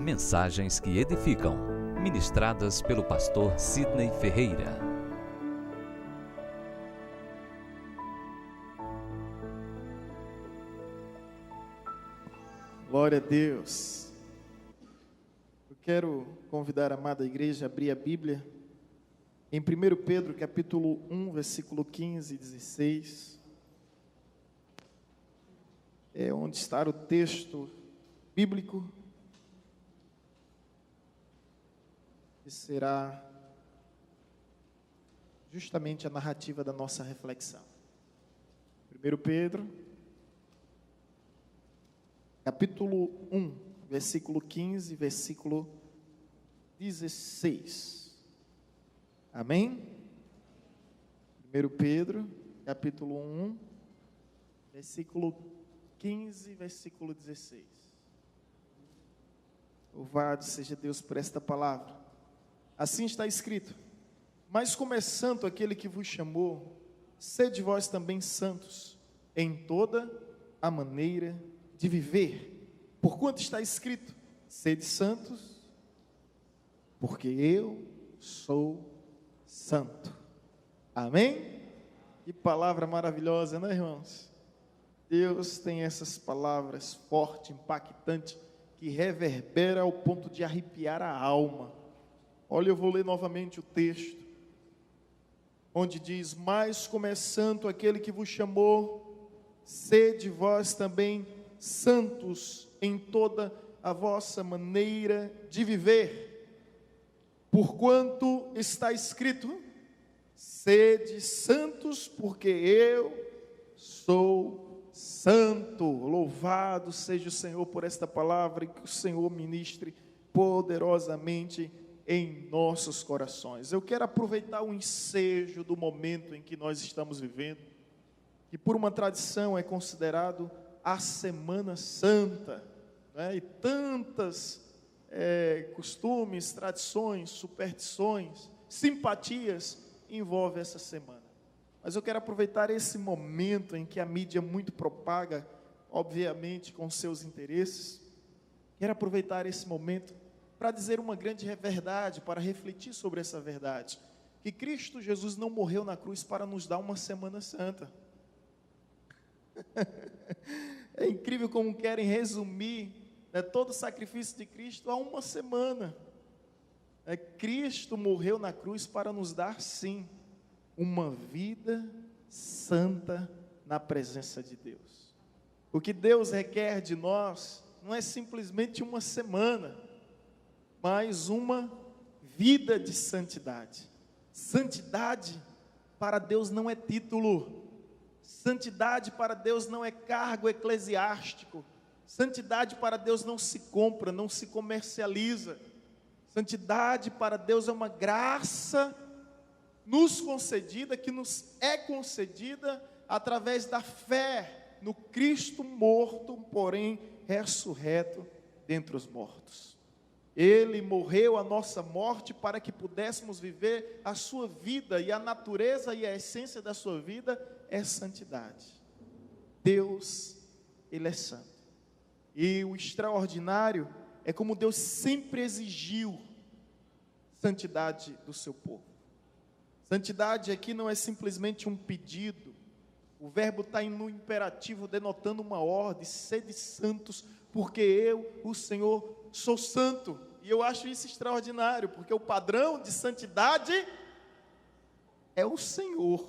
Mensagens que edificam, ministradas pelo pastor Sidney Ferreira. Glória a Deus. Eu quero convidar a amada igreja a abrir a Bíblia em 1 Pedro, capítulo 1, versículo 15 e 16. É onde está o texto bíblico que será justamente a narrativa da nossa reflexão. 1 Pedro, capítulo 1, versículo 15, versículo 16. Amém? 1 Pedro, capítulo 1, versículo 15, versículo 16. Louvado seja Deus por esta palavra. Assim está escrito: mas como é santo aquele que vos chamou, sede vós também santos em toda a maneira de viver, porquanto está escrito: sede santos, porque eu sou santo. Amém? Que palavra maravilhosa, né, irmãos? Deus tem essas palavras fortes, impactantes, que reverbera ao ponto de arrepiar a alma. Olha, eu vou ler novamente o texto, onde diz: mas como é santo aquele que vos chamou, sede vós também santos em toda a vossa maneira de viver, porquanto está escrito: sede santos, porque eu sou santo. Louvado seja o Senhor por esta palavra, e que o Senhor ministre poderosamente em nossos corações. Eu quero aproveitar o ensejo do momento em que nós estamos vivendo, que por uma tradição é considerado a Semana Santa, né? E tantas costumes, tradições, superstições, simpatias envolvem essa semana. Mas eu quero aproveitar esse momento em que a mídia muito propaga, obviamente com seus interesses. Quero aproveitar esse momento para dizer uma grande verdade, para refletir sobre essa verdade, que Cristo Jesus não morreu na cruz para nos dar uma Semana Santa. É incrível como querem resumir, né, todo o sacrifício de Cristo a uma semana. Cristo morreu na cruz para nos dar, sim, uma vida santa na presença de Deus. O que Deus requer de nós não é simplesmente uma semana, mas uma vida de santidade. Santidade para Deus não é título. Santidade para Deus não é cargo eclesiástico. Santidade para Deus não se compra, não se comercializa. Santidade para Deus é uma graça nos concedida, que nos é concedida através da fé no Cristo morto, porém ressurreto dentre os mortos. Ele morreu a nossa morte para que pudéssemos viver a sua vida, e a natureza e a essência da sua vida é santidade. Deus, Ele é santo. E o extraordinário é como Deus sempre exigiu santidade do seu povo. Santidade aqui não é simplesmente um pedido. O verbo está no imperativo, denotando uma ordem: sede santos, porque eu, o Senhor, sou santo. E eu acho isso extraordinário, porque o padrão de santidade é o Senhor.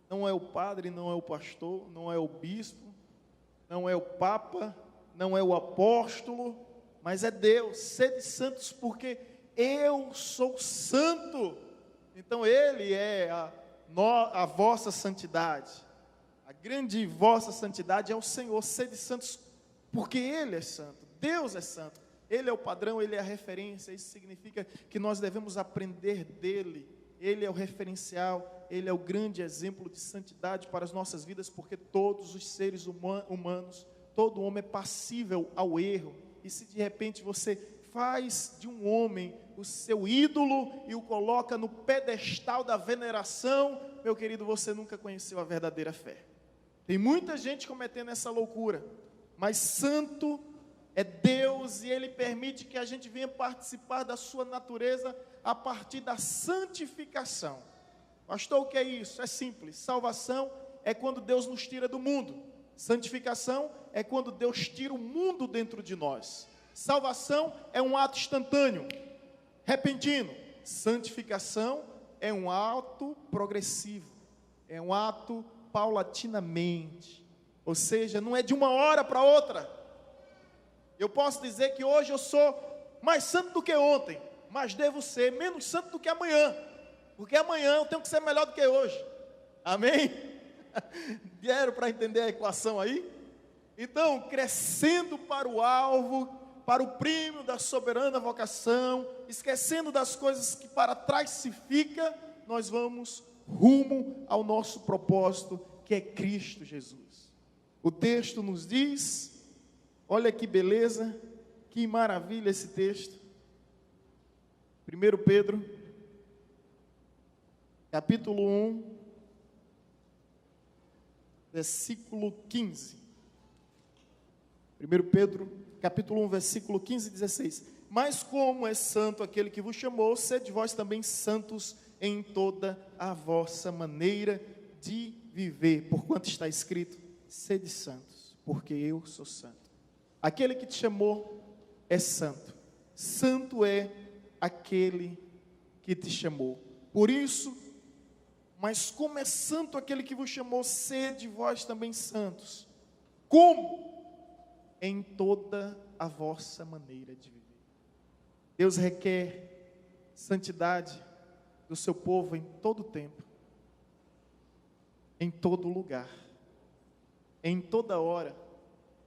Não é o padre, não é o pastor, não é o bispo, não é o papa, não é o apóstolo, mas é Deus. Sede santos, porque eu sou santo. Então Ele é a vossa santidade. A grande vossa santidade é o Senhor. Sede santos, porque Ele é santo. Deus é santo. Ele é o padrão, Ele é a referência. Isso significa que nós devemos aprender dEle. Ele é o referencial, Ele é o grande exemplo de santidade para as nossas vidas, porque todos os seres humanos, todo homem é passível ao erro. E se de repente você faz de um homem o seu ídolo e o coloca no pedestal da veneração, meu querido, você nunca conheceu a verdadeira fé. Tem muita gente cometendo essa loucura, mas santo é Deus, e Ele permite que a gente venha participar da sua natureza a partir da santificação. Pastor, o que é isso? É simples. Salvação é quando Deus nos tira do mundo. Santificação é quando Deus tira o mundo dentro de nós. Salvação é um ato instantâneo, repentino. Santificação é um ato progressivo, é um ato paulatinamente. Ou seja, não é de uma hora para outra. Eu posso dizer que hoje eu sou mais santo do que ontem, mas devo ser menos santo do que amanhã, porque amanhã eu tenho que ser melhor do que hoje. Amém? Deram para entender a equação aí? Então, crescendo para o alvo, para o prêmio da soberana vocação, esquecendo das coisas que para trás se fica, nós vamos rumo ao nosso propósito, que é Cristo Jesus. O texto nos diz, olha que beleza, que maravilha esse texto. 1 Pedro, capítulo 1, versículo 15. 1 Pedro, capítulo 1, versículo 15 e 16. Mas como é santo aquele que vos chamou, sede vós também santos em toda a vossa maneira de viver. Porquanto está escrito, sede santos, porque eu sou santo. Aquele que te chamou é santo. Santo é aquele que te chamou. Por isso, mas como é santo aquele que vos chamou, sede vós também santos. Como? Em toda a vossa maneira de viver. Deus requer santidade do seu povo em todo tempo, em todo lugar, em toda hora,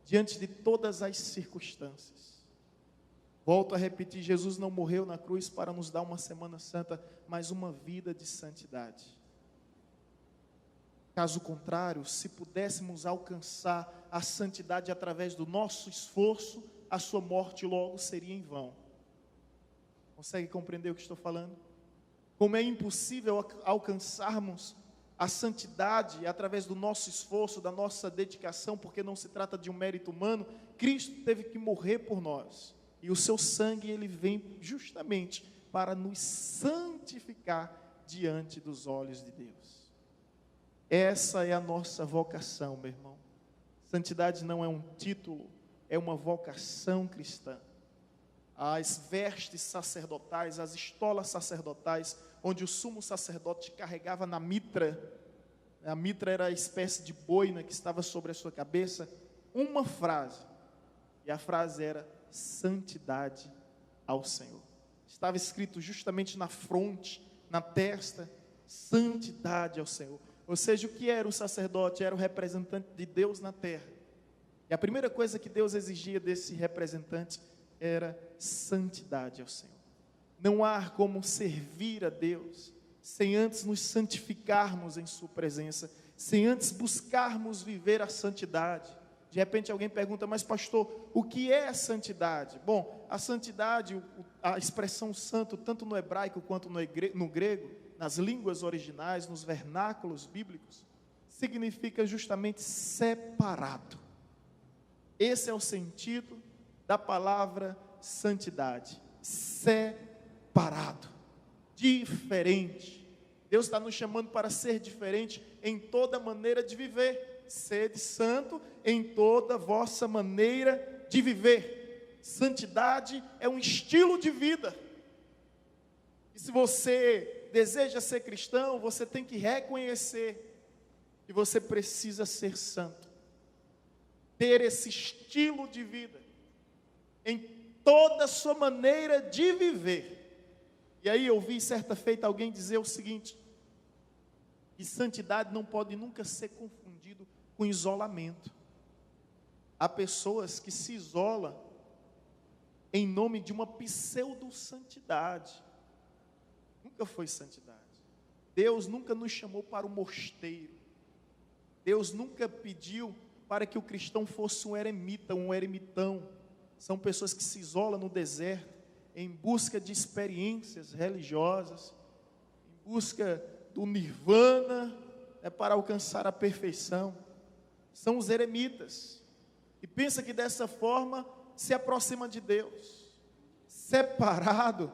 diante de todas as circunstâncias. Volto a repetir, Jesus não morreu na cruz para nos dar uma semana santa, mas uma vida de santidade. Caso contrário, se pudéssemos alcançar a santidade através do nosso esforço, a sua morte logo seria em vão. Consegue compreender o que estou falando? Como é impossível alcançarmos a santidade através do nosso esforço, da nossa dedicação, porque não se trata de um mérito humano. Cristo teve que morrer por nós, e o seu sangue, ele vem justamente para nos santificar diante dos olhos de Deus. Essa é a nossa vocação, meu irmão. Santidade não é um título, é uma vocação cristã. As vestes sacerdotais, as estolas sacerdotais, onde o sumo sacerdote carregava na mitra, a mitra era a espécie de boina que estava sobre a sua cabeça, uma frase, e a frase era, santidade ao Senhor. Estava escrito justamente na fronte, na testa, santidade ao Senhor. Ou seja, o que era o sacerdote? Era o representante de Deus na terra. E a primeira coisa que Deus exigia desse representante era santidade ao Senhor. Não há como servir a Deus sem antes nos santificarmos em sua presença, sem antes buscarmos viver a santidade. De repente alguém pergunta, mas pastor, o que é a santidade? Bom, a santidade, a expressão santo, tanto no hebraico quanto no grego, nas línguas originais, nos vernáculos bíblicos, significa justamente separado. Esse é o sentido da palavra santidade. Separado, diferente. Deus está nos chamando para ser diferente em toda maneira de viver. Sede santo em toda vossa maneira de viver. Santidade é um estilo de vida. E se você deseja ser cristão, você tem que reconhecer que você precisa ser santo. Ter esse estilo de vida em toda a sua maneira de viver. E aí eu vi certa feita alguém dizer o seguinte, que santidade não pode nunca ser confundido com isolamento. Há pessoas que se isolam em nome de uma pseudo-santidade. Nunca foi santidade. Deus nunca nos chamou para o mosteiro. Deus nunca pediu para que o cristão fosse um eremita, um eremitão. São pessoas que se isolam no deserto, em busca de experiências religiosas, em busca do nirvana, para alcançar a perfeição. São os eremitas. E pensa que dessa forma se aproxima de Deus. Separado,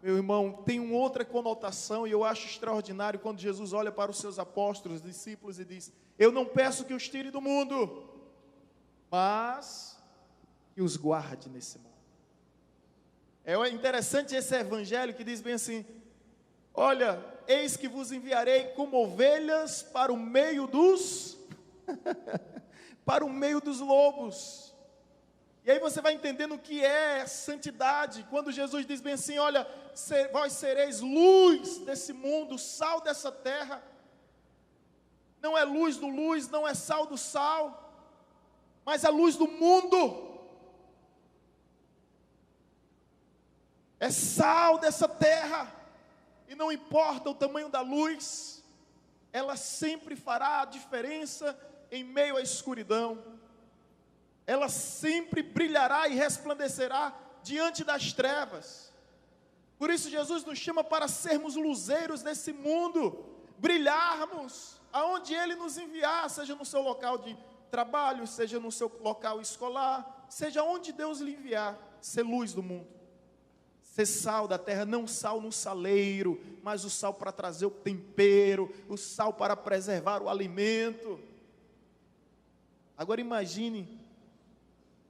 meu irmão, tem uma outra conotação, e eu acho extraordinário quando Jesus olha para os seus apóstolos, discípulos, e diz: eu não peço que os tire do mundo, mas que os guarde nesse mundo. É interessante esse evangelho que diz bem assim: olha, eis que vos enviarei como ovelhas para o meio dos para o meio dos lobos. E aí você vai entendendo o que é santidade, quando Jesus diz bem assim: olha, vós sereis luz desse mundo, sal dessa terra. Não é luz do luz, não é sal do sal, mas é luz do mundo. É sal dessa terra, e não importa o tamanho da luz, ela sempre fará a diferença em meio à escuridão. Ela sempre brilhará e resplandecerá diante das trevas. Por isso Jesus nos chama para sermos luzeiros desse mundo, brilharmos aonde Ele nos enviar, seja no seu local de trabalho, seja no seu local escolar, seja onde Deus lhe enviar, ser luz do mundo. Ser sal da terra, não sal no saleiro, mas o sal para trazer o tempero, o sal para preservar o alimento. Agora imagine,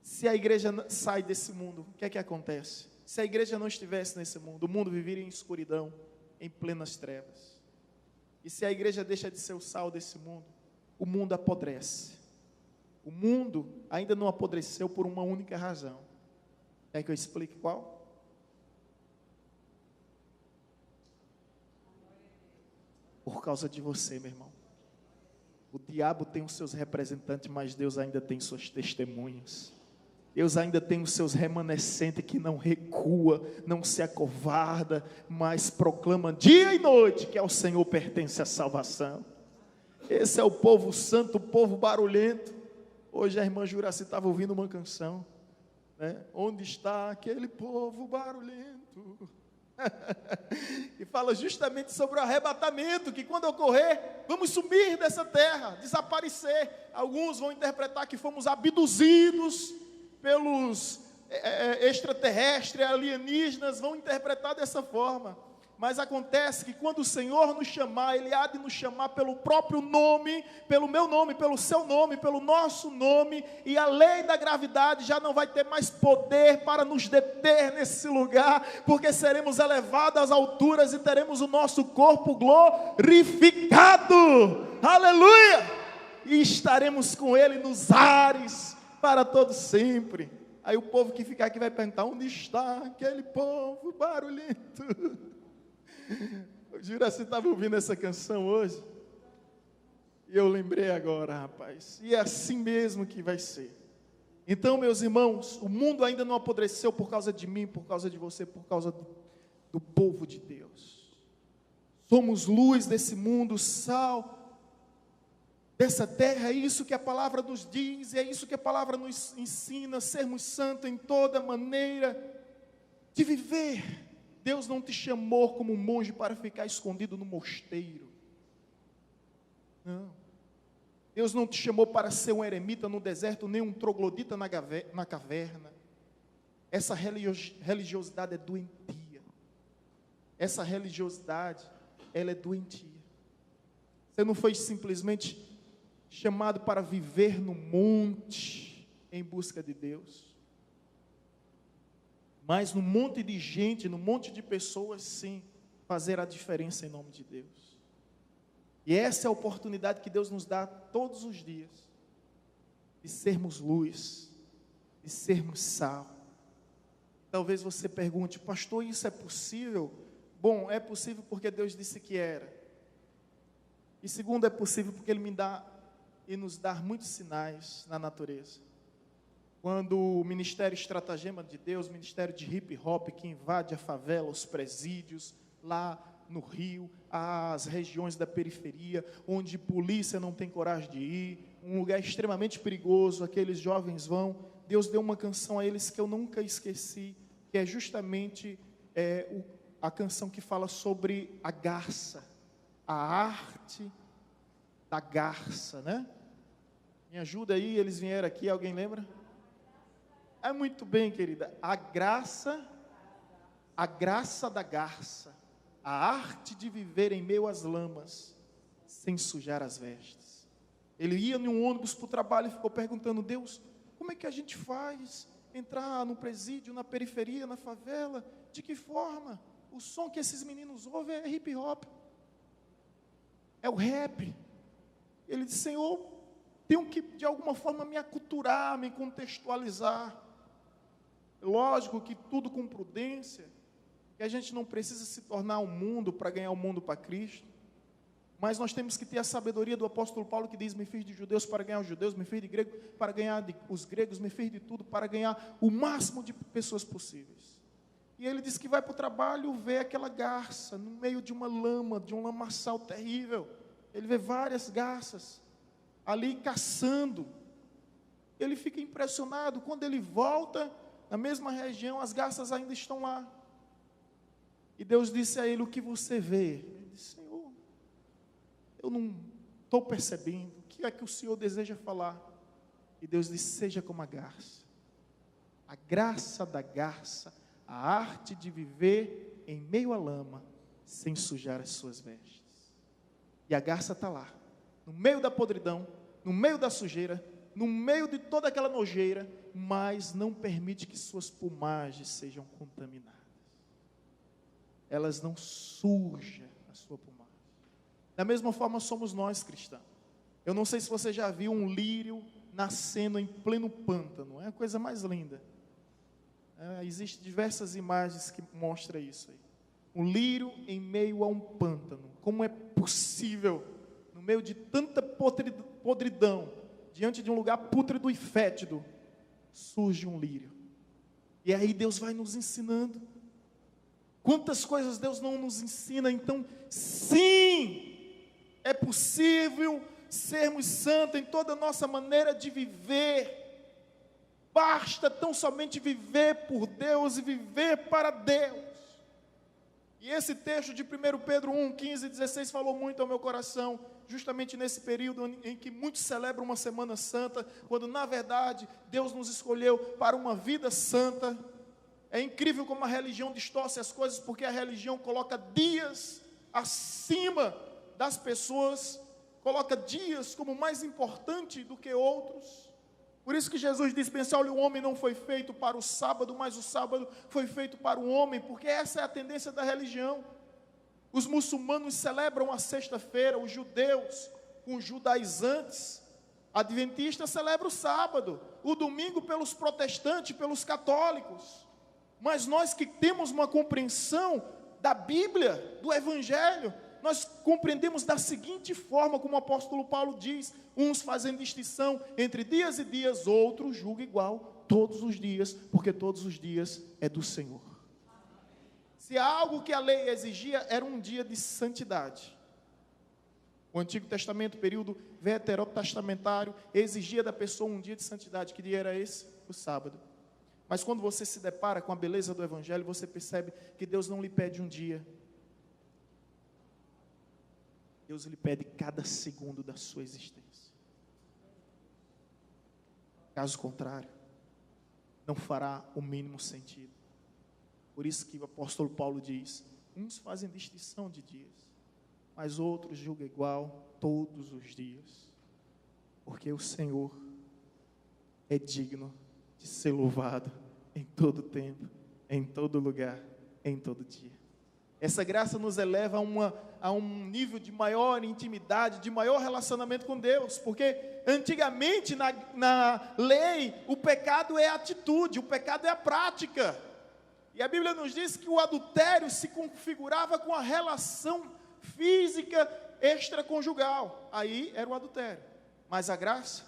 se a igreja sai desse mundo, o que é que acontece? Se a igreja não estivesse nesse mundo, o mundo viveria em escuridão, em plenas trevas. E se a igreja deixa de ser o sal desse mundo, o mundo apodrece. O mundo ainda não apodreceu por uma única razão. Quer que eu explique qual? Por causa de você, meu irmão. O diabo tem os seus representantes, mas Deus ainda tem suas testemunhas. Deus ainda tem os seus remanescentes que não recua, não se acovarda, mas proclama dia e noite que ao Senhor pertence a salvação. Esse é o povo santo, o povo barulhento. Hoje a irmã Juraci estava ouvindo uma canção, né? Onde está aquele povo barulhento? E fala justamente sobre o arrebatamento, que quando ocorrer, vamos sumir dessa terra, desaparecer. Alguns vão interpretar que fomos abduzidos pelos extraterrestres, alienígenas, vão interpretar dessa forma. Mas acontece que quando o Senhor nos chamar, Ele há de nos chamar pelo próprio nome, pelo meu nome, pelo seu nome, pelo nosso nome, e a lei da gravidade já não vai ter mais poder para nos deter nesse lugar, porque seremos elevados às alturas e teremos o nosso corpo glorificado, aleluia, e estaremos com Ele nos ares, para todo sempre. Aí o povo que ficar aqui vai perguntar: onde está aquele povo barulhento? O Juraci estava ouvindo essa canção hoje, e eu lembrei agora, rapaz, e é assim mesmo que vai ser. Então, meus irmãos, o mundo ainda não apodreceu por causa de mim, por causa de você, por causa do povo de Deus. Somos luz desse mundo, sal dessa terra, é isso que a palavra nos diz, é isso que a palavra nos ensina, sermos santos em toda maneira de viver. Deus não te chamou como monge para ficar escondido no mosteiro. Não. Deus não te chamou para ser um eremita no deserto, nem um troglodita na caverna. Essa religiosidade é doentia. Essa religiosidade, ela é doentia. Você não foi simplesmente chamado para viver no monte em busca de Deus. Mas no monte de gente, no monte de pessoas, sim, fazer a diferença em nome de Deus. E essa é a oportunidade que Deus nos dá todos os dias, de sermos luz, de sermos sal. Talvez você pergunte: pastor, isso é possível? Bom, é possível porque Deus disse que era. E segundo, é possível porque Ele me dá e nos dá muitos sinais na natureza. Quando o ministério estratagema de Deus, o ministério de hip hop, que invade a favela, os presídios, lá no Rio, as regiões da periferia, onde polícia não tem coragem de ir, um lugar extremamente perigoso, aqueles jovens vão. Deus deu uma canção a eles que eu nunca esqueci, que é justamente a canção que fala sobre a garça, a arte da garça, né? Me ajuda aí, eles vieram aqui, alguém lembra? É muito bem, querida. A graça da garça, a arte de viver em meio às lamas, sem sujar as vestes. Ele ia em um ônibus para o trabalho e ficou perguntando: Deus, como é que a gente faz? Entrar no presídio, na periferia, na favela? De que forma? O som que esses meninos ouvem é hip hop, é o rap. Ele disse: Senhor, tenho que de alguma forma me aculturar, me contextualizar. Lógico que tudo com prudência, que a gente não precisa se tornar um mundo para ganhar o mundo para Cristo, mas nós temos que ter a sabedoria do apóstolo Paulo, que diz: me fiz de judeus para ganhar os judeus, me fiz de grego para ganhar os gregos, me fiz de tudo para ganhar o máximo de pessoas possíveis. E ele diz que vai para o trabalho ver aquela garça no meio de uma lama, de um lamaçal terrível. Ele vê várias garças ali caçando. Ele fica impressionado. Quando ele volta, na mesma região, as garças ainda estão lá. E Deus disse a ele: o que você vê? Ele disse: Senhor, eu não estou percebendo. O que é que o Senhor deseja falar? E Deus disse: seja como a garça. A graça da garça, a arte de viver em meio à lama, sem sujar as suas vestes. E a garça está lá, no meio da podridão, no meio da sujeira, no meio de toda aquela nojeira, mas não permite que suas plumagens sejam contaminadas. Elas não sujam a sua plumagem. Da mesma forma somos nós, cristãos. Eu não sei se você já viu um lírio nascendo em pleno pântano. É a coisa mais linda. Existem diversas imagens que mostram isso aí. Um lírio em meio a um pântano. Como é possível, no meio de tanta podridão, diante de um lugar pútrido e fétido, surge um lírio? E aí Deus vai nos ensinando. Quantas coisas Deus não nos ensina. Então, sim, é possível sermos santos em toda a nossa maneira de viver. Basta tão somente viver por Deus e viver para Deus. E esse texto de 1 Pedro 1, 15 e 16 falou muito ao meu coração, justamente nesse período em que muitos celebram uma Semana Santa, quando na verdade Deus nos escolheu para uma vida santa. É incrível como a religião distorce as coisas, porque a religião coloca dias acima das pessoas, coloca dias como mais importante do que outros. Por isso que Jesus diz: olha, o homem não foi feito para o sábado, mas o sábado foi feito para o homem, porque essa é a tendência da religião. Os muçulmanos celebram a sexta-feira, os judeus, os judaizantes, adventistas celebram o sábado, o domingo pelos protestantes, pelos católicos. Mas nós que temos uma compreensão da Bíblia, do Evangelho, nós compreendemos da seguinte forma, como o apóstolo Paulo diz: uns fazem distinção entre dias e dias, outros julgam igual todos os dias, porque todos os dias é do Senhor. Se há algo que a lei exigia, era um dia de santidade. O Antigo Testamento, período veterotestamentário, exigia da pessoa um dia de santidade. Que dia era esse? O sábado. Mas quando você se depara com a beleza do Evangelho, você percebe que Deus não lhe pede um dia. Deus lhe pede cada segundo da sua existência. Caso contrário, não fará o mínimo sentido. Por isso que o apóstolo Paulo diz: uns fazem distinção de dias, mas outros julgam igual todos os dias. Porque o Senhor é digno de ser louvado em todo tempo, em todo lugar, em todo dia. Essa graça nos eleva a um nível de maior intimidade, de maior relacionamento com Deus, porque antigamente na lei o pecado é a atitude, o pecado é a prática. E a Bíblia nos diz que o adultério se configurava com a relação física extraconjugal. Aí era o adultério. Mas a graça,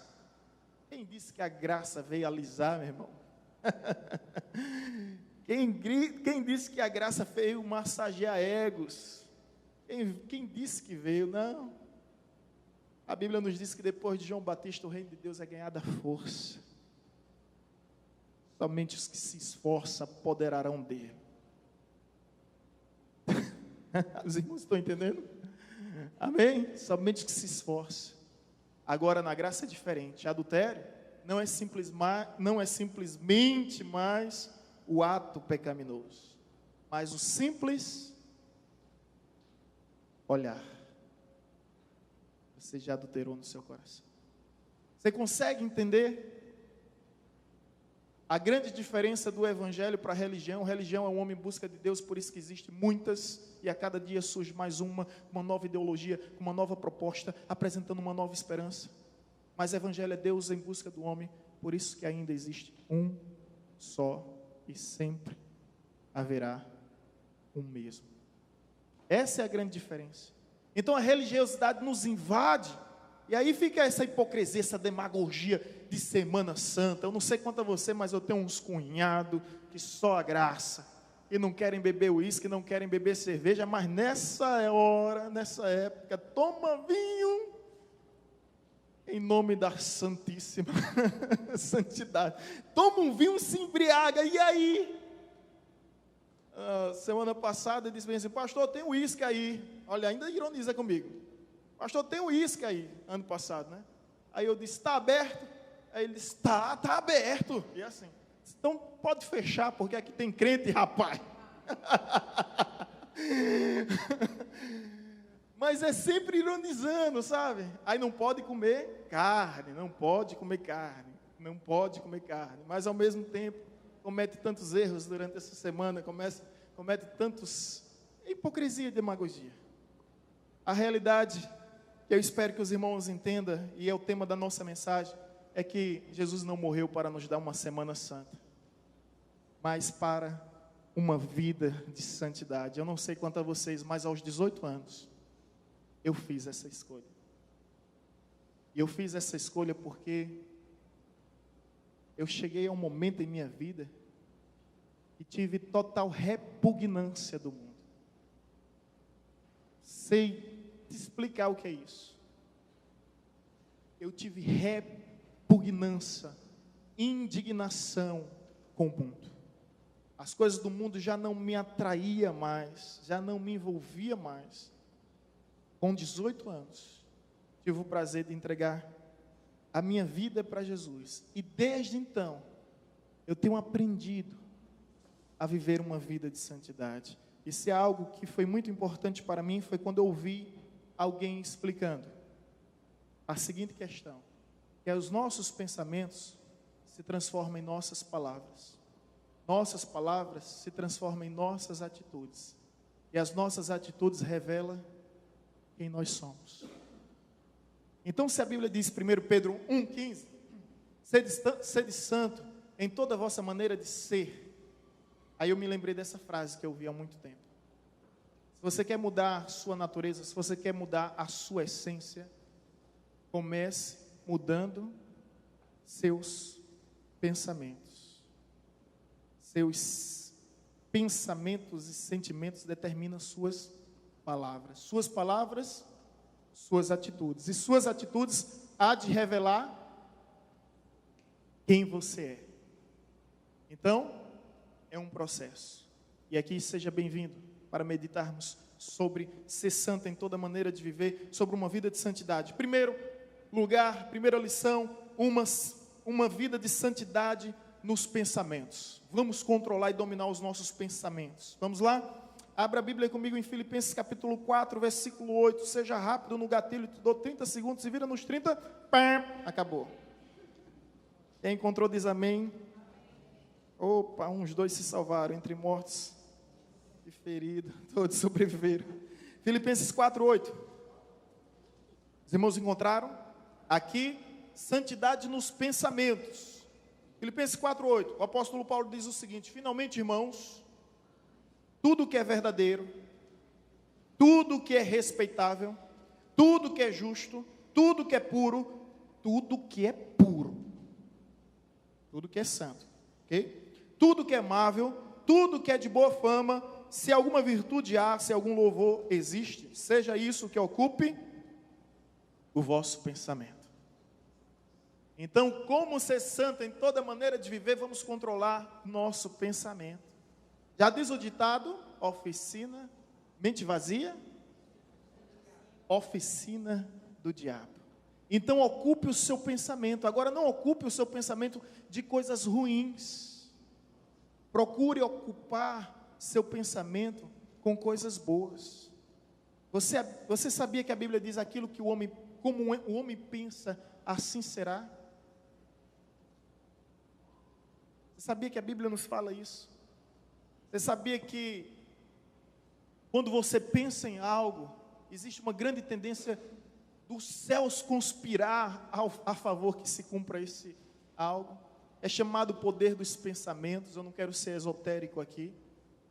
quem disse que a graça veio alisar, meu irmão? Quem disse que a graça veio massagear egos? Quem disse que veio? Não. A Bíblia nos diz que depois de João Batista, o reino de Deus é ganhado à força. Somente os que se esforçam apoderarão dele. Os irmãos estão entendendo? Amém? Somente os que se esforçam. Agora, na graça é diferente. Adultério não é simplesmente mais o ato pecaminoso, mas o simples olhar. Você já adulterou no seu coração. Você consegue entender a grande diferença do evangelho para a religião? Religião é um homem em busca de Deus, por isso que existem muitas, e a cada dia surge mais uma nova ideologia, uma nova proposta, apresentando uma nova esperança. Mas evangelho é Deus em busca do homem, por isso que ainda existe um só, e sempre haverá um mesmo. Essa é a grande diferença. Então a religiosidade nos invade, e aí fica essa hipocrisia, essa demagogia de Semana Santa. Eu não sei quanto a você, mas eu tenho uns cunhados que só a graça, e não querem beber uísque, não querem beber cerveja, mas nessa hora, nessa época, toma vinho, em nome da Santíssima Santidade. Toma um vinho, se embriaga, e aí? Semana passada ele disse bem assim: pastor, tem uísque aí. Olha, ainda ironiza comigo. Pastor, tem uísque aí, ano passado, né? Aí eu disse: está aberto? Aí ele disse: está aberto. E assim, então pode fechar, porque aqui tem crente, rapaz. Mas é sempre ironizando, sabe? Aí não pode comer carne, não pode comer carne, não pode comer carne. Mas ao mesmo tempo, comete tantos erros durante essa semana, comete tantos... hipocrisia e demagogia. A realidade que eu espero que os irmãos entendam, e é o tema da nossa mensagem, é que Jesus não morreu para nos dar uma semana santa, mas para uma vida de santidade. Eu não sei quanto a vocês, mas aos 18 anos, eu fiz essa escolha. E eu fiz essa escolha porque eu cheguei a um momento em minha vida que tive total repugnância do mundo. Sei te explicar o que é isso. Eu tive repugnância, indignação com o mundo. As coisas do mundo já não me atraía mais, já não me envolvia mais. Com 18 anos, tive o prazer de entregar a minha vida para Jesus. E desde então, eu tenho aprendido a viver uma vida de santidade. Isso é algo que foi muito importante para mim, foi quando eu ouvi alguém explicando a seguinte questão, que é: os nossos pensamentos se transformam em nossas palavras. Nossas palavras se transformam em nossas atitudes. E as nossas atitudes revelam quem nós somos. Então, se a Bíblia diz, 1 Pedro 1,15, sede santo em toda a vossa maneira de ser. Aí eu me lembrei dessa frase que eu ouvi há muito tempo. Se você quer mudar sua natureza, se você quer mudar a sua essência, comece mudando seus pensamentos. Seus pensamentos e sentimentos determinam suas palavras. Suas palavras, suas atitudes. E suas atitudes há de revelar quem você é. Então, é um processo. E aqui seja bem-vindo para meditarmos sobre ser santo em toda maneira de viver, sobre uma vida de santidade. Primeiro lugar, primeira lição, uma vida de santidade nos pensamentos. Vamos controlar e dominar os nossos pensamentos. Vamos lá? Abra a Bíblia comigo em Filipenses capítulo 4, versículo 8. Seja rápido no gatilho, te dou 30 segundos e vira nos 30. Pam, acabou. Quem encontrou diz amém. Opa, uns 2 se salvaram, entre mortos e feridos, todos sobreviveram. Filipenses 4, 8. Os irmãos encontraram? Aqui, santidade nos pensamentos. Filipenses 4, 8. O apóstolo Paulo diz o seguinte: finalmente, irmãos, tudo que é verdadeiro, tudo que é respeitável, tudo que é justo, tudo que é puro, tudo que é puro, tudo que é santo, ok? Tudo que é amável, tudo que é de boa fama, se alguma virtude há, se algum louvor existe, seja isso que ocupe o vosso pensamento. Então, como ser santo em toda maneira de viver, vamos controlar nosso pensamento. Já diz o ditado, oficina, mente vazia, oficina do diabo. Então ocupe o seu pensamento. Agora não ocupe o seu pensamento de coisas ruins. Procure ocupar seu pensamento com coisas boas. Você sabia que a Bíblia diz aquilo que como o homem pensa, assim será? Você sabia que a Bíblia nos fala isso? Você sabia que quando você pensa em algo, existe uma grande tendência dos céus conspirar a favor que se cumpra esse algo? É chamado poder dos pensamentos. Eu não quero ser esotérico aqui,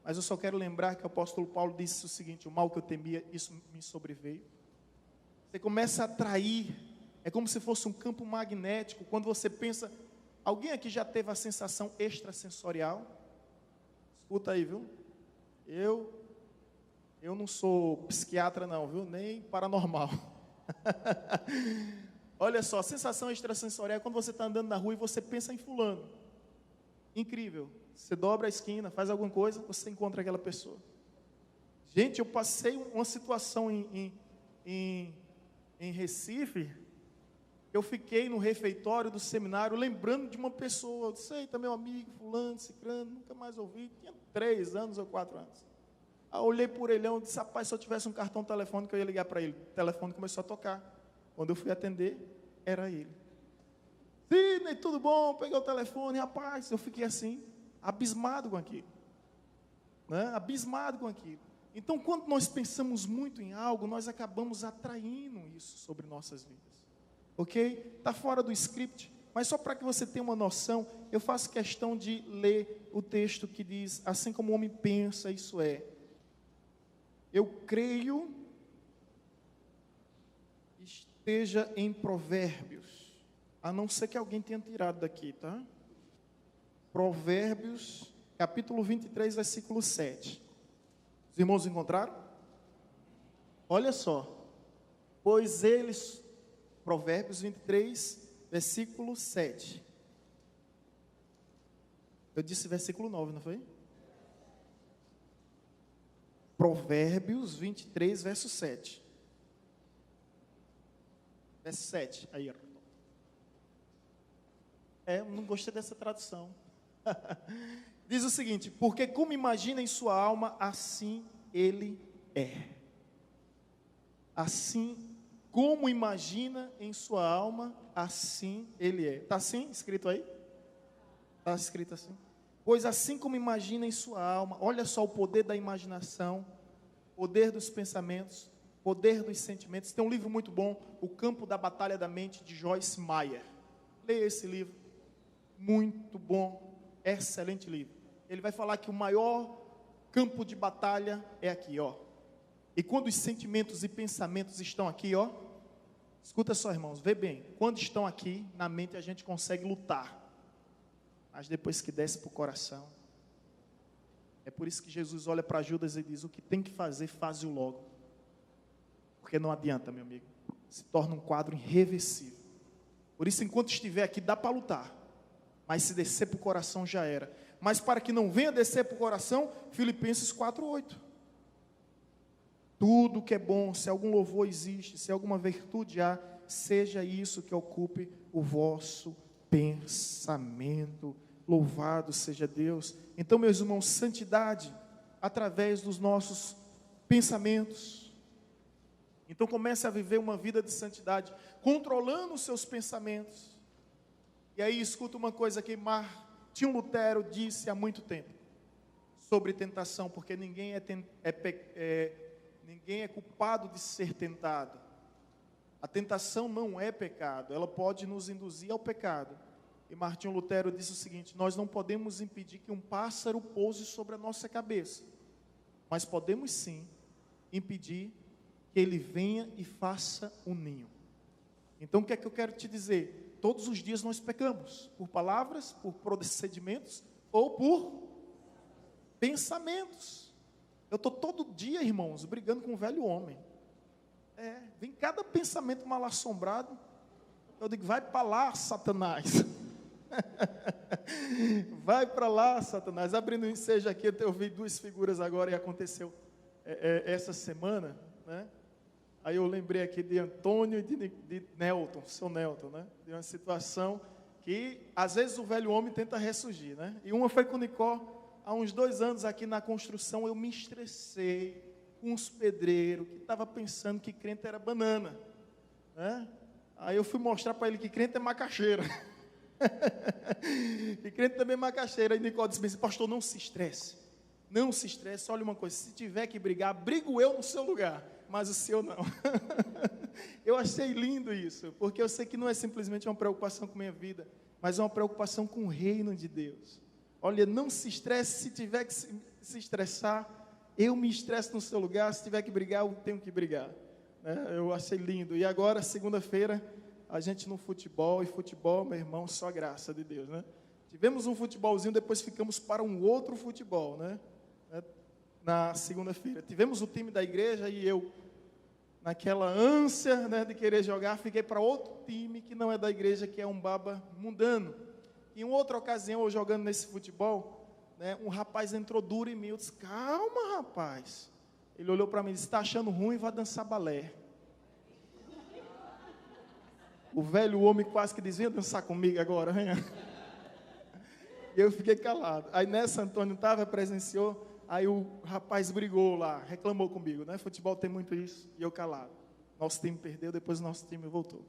mas eu só quero lembrar que o apóstolo Paulo disse o seguinte: o mal que eu temia, isso me sobreveio. Você começa a atrair, é como se fosse um campo magnético. Quando você pensa, alguém aqui já teve a sensação extrasensorial? Escuta aí, viu? Eu não sou psiquiatra não, viu? Nem paranormal. Olha só, a sensação extrasensorial é quando você está andando na rua e você pensa em fulano. Incrível. Você dobra a esquina, faz alguma coisa, você encontra aquela pessoa. Gente, eu passei uma situação em Recife. Eu fiquei no refeitório do seminário lembrando de uma pessoa. Eu disse: eita, meu amigo, fulano, ciclano, nunca mais ouvi. Tinha 3 anos ou 4 anos. Aí eu olhei por ele e disse: rapaz, se eu tivesse um cartão telefônico, eu ia ligar para ele. O telefone começou a tocar. Quando eu fui atender, era ele. Sidney, tudo bom? Peguei o telefone, rapaz, eu fiquei assim, abismado com aquilo. Né? Abismado com aquilo. Então, quando nós pensamos muito em algo, nós acabamos atraindo isso sobre nossas vidas. Ok? Está fora do script, mas só para que você tenha uma noção, eu faço questão de ler o texto que diz: assim como o homem pensa, isso é. Eu creio, esteja em Provérbios, a não ser que alguém tenha tirado daqui, tá? Provérbios, capítulo 23, versículo 7. Os irmãos encontraram? Olha só. Pois eles, Provérbios 23, versículo 7. Eu disse versículo 9, não foi? Provérbios 23, verso 7. Verso 7. Aí. Eu não gostei dessa tradução. Diz o seguinte: porque como imagina em sua alma, assim ele é. Assim como imagina em sua alma, assim ele é. Está assim escrito aí? Está escrito assim. Pois assim como imagina em sua alma, olha só o poder da imaginação, poder dos pensamentos, poder dos sentimentos. Tem um livro muito bom, O Campo da Batalha da Mente, de Joyce Meyer. Leia esse livro, muito bom, excelente livro. Ele vai falar que o maior campo de batalha é aqui, ó. E quando os sentimentos e pensamentos estão aqui, ó, escuta só, irmãos, vê bem, quando estão aqui, na mente a gente consegue lutar. Mas depois que desce para o coração, é por isso que Jesus olha para Judas e diz: o que tem que fazer, faze-o logo. Porque não adianta, meu amigo, se torna um quadro irreversível. Por isso, enquanto estiver aqui, dá para lutar, mas se descer para o coração já era. Mas para que não venha descer para o coração, Filipenses 4:8. Tudo que é bom, se algum louvor existe, se alguma virtude há, seja isso que ocupe o vosso pensamento. Louvado seja Deus. Então, meus irmãos, santidade através dos nossos pensamentos. Então comece a viver uma vida de santidade, controlando os seus pensamentos. E aí escuta uma coisa que Martinho Lutero disse há muito tempo sobre tentação, porque ninguém é culpado de ser tentado. A tentação não é pecado, ela pode nos induzir ao pecado. E Martinho Lutero disse o seguinte: nós não podemos impedir que um pássaro pouse sobre a nossa cabeça, mas podemos sim impedir que ele venha e faça um ninho. Então o que é que eu quero te dizer? Todos os dias nós pecamos, por palavras, por procedimentos ou por pensamentos. Eu estou todo dia, irmãos, brigando com um velho homem. Vem cada pensamento mal assombrado, eu digo: vai para lá, Satanás. Vai para lá, Satanás. Abrindo o ensejo aqui, eu vi 2 figuras agora e aconteceu essa semana, né? Aí eu lembrei aqui de Antônio e de Nelton, seu Nelton, né? De uma situação que, às vezes, o velho homem tenta ressurgir, né? E uma foi com o Nicó, há uns 2 anos aqui na construção, eu me estressei com os pedreiros, que estavam pensando que crente era banana, né? Aí eu fui mostrar para ele que crente é macaxeira. E crente também é macaxeira. Aí Nicó disse assim, pastor, não se estresse. Não se estresse, olha uma coisa, se tiver que brigar, brigo eu no seu lugar, mas o seu não. Eu achei lindo isso, porque eu sei que não é simplesmente uma preocupação com a minha vida, mas é uma preocupação com o reino de Deus. Olha, não se estresse, se tiver que se estressar, eu me estresso no seu lugar, se tiver que brigar, eu tenho que brigar. Eu achei lindo. E agora, segunda-feira, a gente no futebol, e futebol, meu irmão, só graça de Deus, né? Tivemos um futebolzinho, depois ficamos para um outro futebol, né? Na segunda-feira. Tivemos o time da igreja e eu, naquela ânsia, né, de querer jogar, fiquei para outro time que não é da igreja, que é um baba mundano. Em outra ocasião, eu jogando nesse futebol, né, um rapaz entrou duro em mim. Eu disse, calma, rapaz. Ele olhou para mim e disse, está achando ruim, vai dançar balé. O velho homem quase que dizia, dançar comigo agora. E eu fiquei calado. Aí nessa, Antônio estava, presenciou. Aí o rapaz brigou lá, reclamou comigo, né? Futebol tem muito isso, e eu calado. Nosso time perdeu, depois nosso time voltou.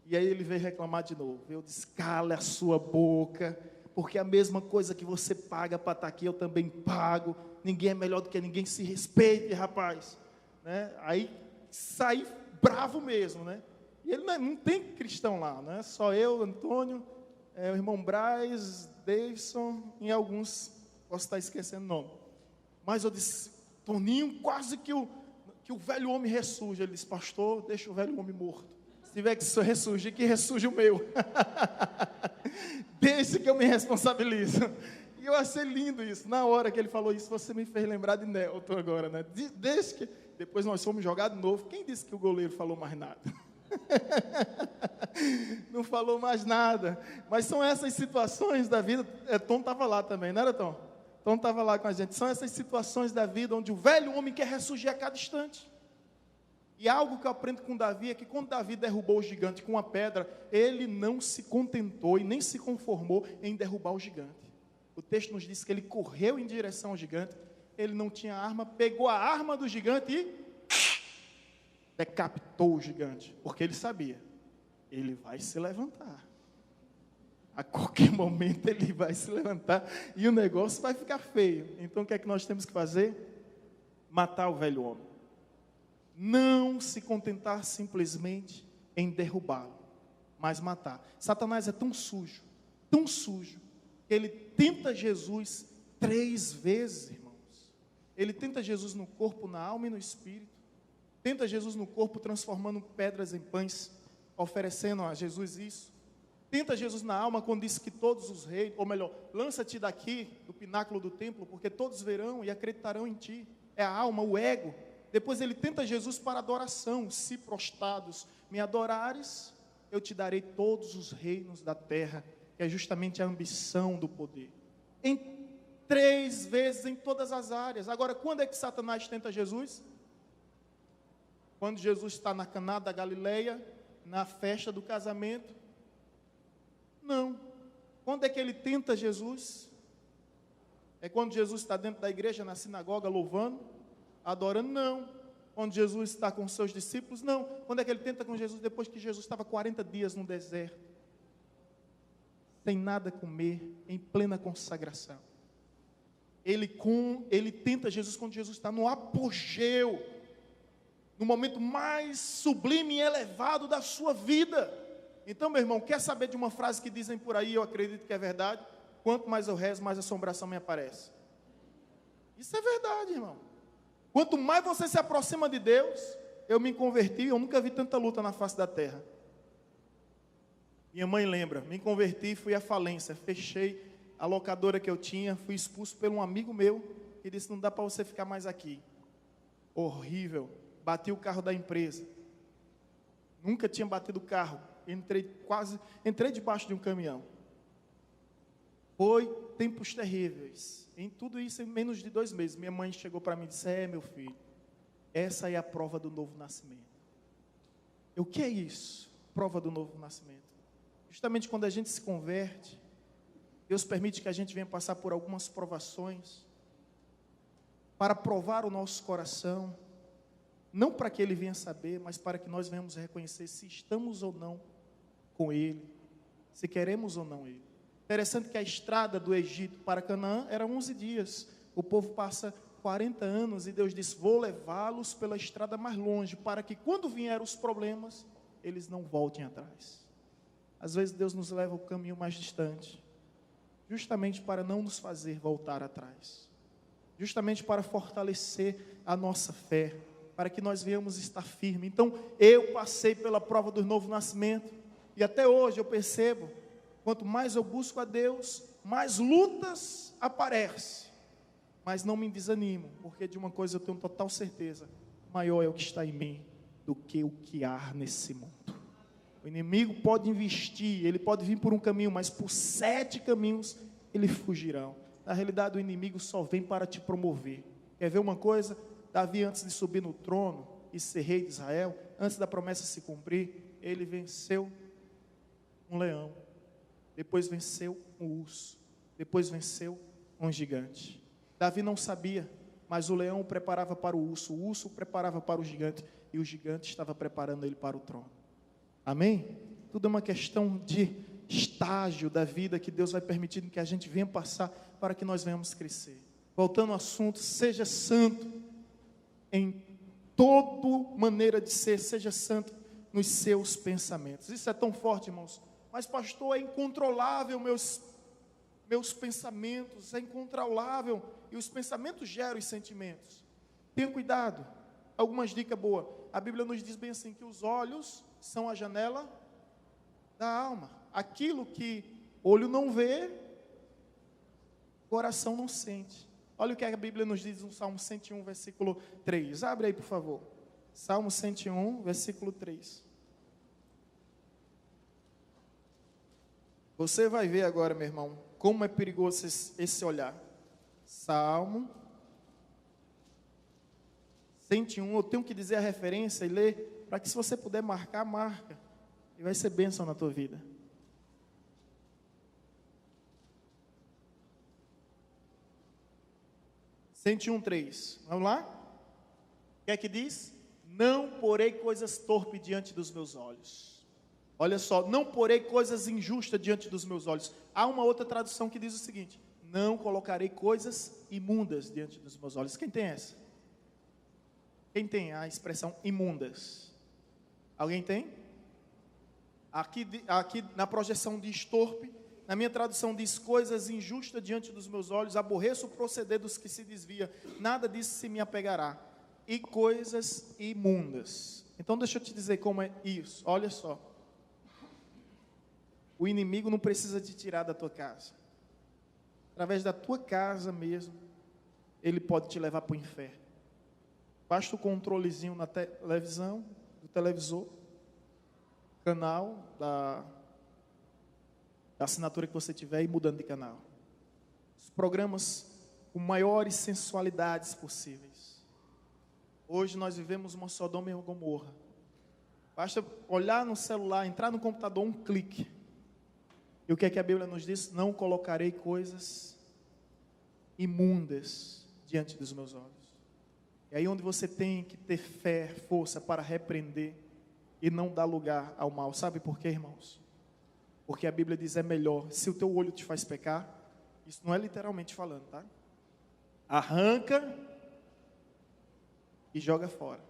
E aí ele veio reclamar de novo. Eu disse, cala a sua boca, porque a mesma coisa que você paga para estar aqui, eu também pago. Ninguém é melhor do que ninguém, se respeite, rapaz. Né? Aí saí bravo mesmo, né? E ele não tem cristão lá, né? Só eu, Antônio, o irmão Braz, Davidson e alguns, posso estar esquecendo o nome. Mas eu disse, Toninho, quase que o velho homem ressurge. Ele disse, pastor, deixa o velho homem morto. Se tiver que ressurgir, que ressurge o meu. Deixa que eu me responsabilizo. E eu achei lindo isso. Na hora que ele falou isso, você me fez lembrar de Nelton agora, né? Deixa que... Depois nós fomos jogar de novo. Quem disse que o goleiro falou mais nada? Não falou mais nada. Mas são essas situações da vida. Tom estava lá também, não era, Tom? Tom estava lá com a gente. São essas situações da vida onde o velho homem quer ressurgir a cada instante. E algo que eu aprendo com Davi é que quando Davi derrubou o gigante com uma pedra, ele não se contentou e nem se conformou em derrubar o gigante. O texto nos diz que ele correu em direção ao gigante, ele não tinha arma, pegou a arma do gigante e decapitou o gigante, porque ele sabia, ele vai se levantar. A qualquer momento ele vai se levantar e o negócio vai ficar feio. Então o que é que nós temos que fazer? Matar o velho homem. Não se contentar simplesmente em derrubá-lo, mas matar. Satanás é tão sujo, que ele tenta Jesus 3 vezes, irmãos. Ele tenta Jesus no corpo, na alma e no espírito. Tenta Jesus no corpo, transformando pedras em pães, oferecendo a Jesus isso. Tenta Jesus na alma quando disse que todos os reis, ou melhor, lança-te daqui do pináculo do templo, porque todos verão e acreditarão em ti. É a alma, o ego. Depois ele tenta Jesus para adoração. Se prostrados me adorares, eu te darei todos os reinos da terra, que é justamente a ambição do poder. Em 3 vezes em todas as áreas. Agora, quando é que Satanás tenta Jesus? Quando Jesus está na Caná da Galileia, na festa do casamento. Não. Quando é que ele tenta Jesus? É quando Jesus está dentro da igreja, na sinagoga, louvando, adorando? Não. Quando Jesus está com os seus discípulos? Não. Quando é que ele tenta com Jesus? Depois que Jesus estava 40 dias no deserto, sem nada comer, em plena consagração. Ele tenta Jesus quando Jesus está no apogeu, no momento mais sublime e elevado da sua vida. Então, meu irmão, quer saber de uma frase que dizem por aí, eu acredito que é verdade? Quanto mais eu rezo, mais assombração me aparece. Isso é verdade, irmão. Quanto mais você se aproxima de Deus, eu me converti, eu nunca vi tanta luta na face da terra. Minha mãe lembra, me converti, fui à falência, fechei a locadora que eu tinha, fui expulso por um amigo meu, que disse, não dá para você ficar mais aqui. Horrível, bati o carro da empresa. Nunca tinha batido o carro. Entrei debaixo de um caminhão. Foi tempos terríveis. Em tudo isso, em menos de 2 meses, minha mãe chegou para mim e disse, meu filho, essa é a prova do novo nascimento. E o que é isso? Prova do novo nascimento. Justamente quando a gente se converte, Deus permite que a gente venha passar por algumas provações, para provar o nosso coração, não para que Ele venha saber, mas para que nós venhamos reconhecer se estamos ou não com Ele, se queremos ou não Ele. Interessante que a estrada do Egito para Canaã era 11 dias, o povo passa 40 anos e Deus diz, vou levá-los pela estrada mais longe, para que quando vierem os problemas, eles não voltem atrás. Às vezes Deus nos leva ao caminho mais distante, justamente para não nos fazer voltar atrás, justamente para fortalecer a nossa fé, para que nós venhamos estar firmes. Então, eu passei pela prova do novo nascimento, e até hoje eu percebo, quanto mais eu busco a Deus, mais lutas aparecem, mas não me desanimo, porque de uma coisa eu tenho total certeza, maior é o que está em mim, do que o que há nesse mundo. O inimigo pode investir, ele pode vir por um caminho, mas por 7 caminhos ele fugirão. Na realidade, o inimigo só vem para te promover. Quer ver uma coisa? Davi, antes de subir no trono e ser rei de Israel, antes da promessa se cumprir, ele venceu um leão, depois venceu um urso, depois venceu um gigante. Davi não sabia, mas o leão o preparava para o urso o preparava para o gigante, e o gigante estava preparando ele para o trono. Amém? Tudo é uma questão de estágio da vida que Deus vai permitindo que a gente venha passar para que nós venhamos crescer. Voltando ao assunto, seja santo em toda maneira de ser, seja santo nos seus pensamentos. Isso é tão forte, irmãos. Mas pastor, é incontrolável meus pensamentos, é incontrolável, e os pensamentos geram os sentimentos. Tenha cuidado. Algumas dicas boas. A Bíblia nos diz bem assim, que os olhos são a janela da alma. Aquilo que olho não vê, coração não sente. Olha o que a Bíblia nos diz no Salmo 101, versículo 3. Abre aí, por favor. Salmo 101, versículo 3. Você vai ver agora, meu irmão, como é perigoso esse olhar. Salmo 101, eu tenho que dizer a referência e ler, para que se você puder marcar, marca. E vai ser bênção na tua vida. Cento 3. Vamos lá? O que é que diz? Não porei coisas torpes diante dos meus olhos. Olha só, não porei coisas injustas diante dos meus olhos. Há uma outra tradução que diz o seguinte: não colocarei coisas imundas diante dos meus olhos. Quem tem essa? Quem tem a expressão imundas? Alguém tem? Aqui na projeção diz torpe. Na minha tradução diz coisas injustas diante dos meus olhos. Aborreço o proceder dos que se desvia. Nada disso se me apegará. E coisas imundas. Então deixa eu te dizer como é isso. Olha só. O inimigo não precisa te tirar da tua casa. Através da tua casa mesmo, ele pode te levar para o inferno. Basta o controlezinho na televisão, do televisor, canal, da assinatura que você tiver, e mudando de canal. Os programas com maiores sensualidades possíveis. Hoje nós vivemos uma Sodoma e uma Gomorra. Basta olhar no celular, entrar no computador, um clique. E o que é que a Bíblia nos diz? Não colocarei coisas imundas diante dos meus olhos. É aí onde você tem que ter fé, força para repreender e não dar lugar ao mal. Sabe por quê, irmãos? Porque a Bíblia diz, é melhor, se o teu olho te faz pecar, isso não é literalmente falando, tá? Arranca e joga fora.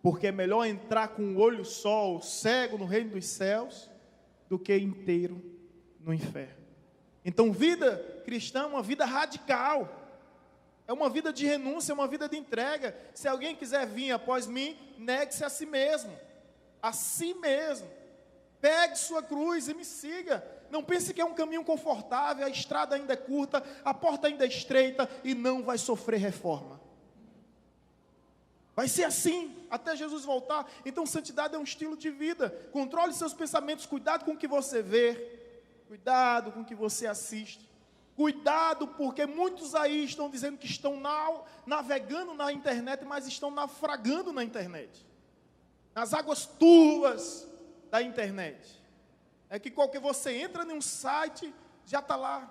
Porque é melhor entrar com um olho só, cego no reino dos céus, do que inteiro no inferno. Então, vida cristã é uma vida radical. É uma vida de renúncia, é uma vida de entrega. Se alguém quiser vir após mim, negue-se a si mesmo. A si mesmo. Pegue sua cruz e me siga. Não pense que é um caminho confortável, a estrada ainda é curta, a porta ainda é estreita e não vai sofrer reforma. Vai ser assim, até Jesus voltar. Então, santidade é um estilo de vida. Controle seus pensamentos, cuidado com o que você vê. Cuidado com o que você assiste. Cuidado, porque muitos aí estão dizendo que estão navegando na internet, mas estão naufragando na internet. nas águas turvas da internet. É que qualquer você entra em um site, já está lá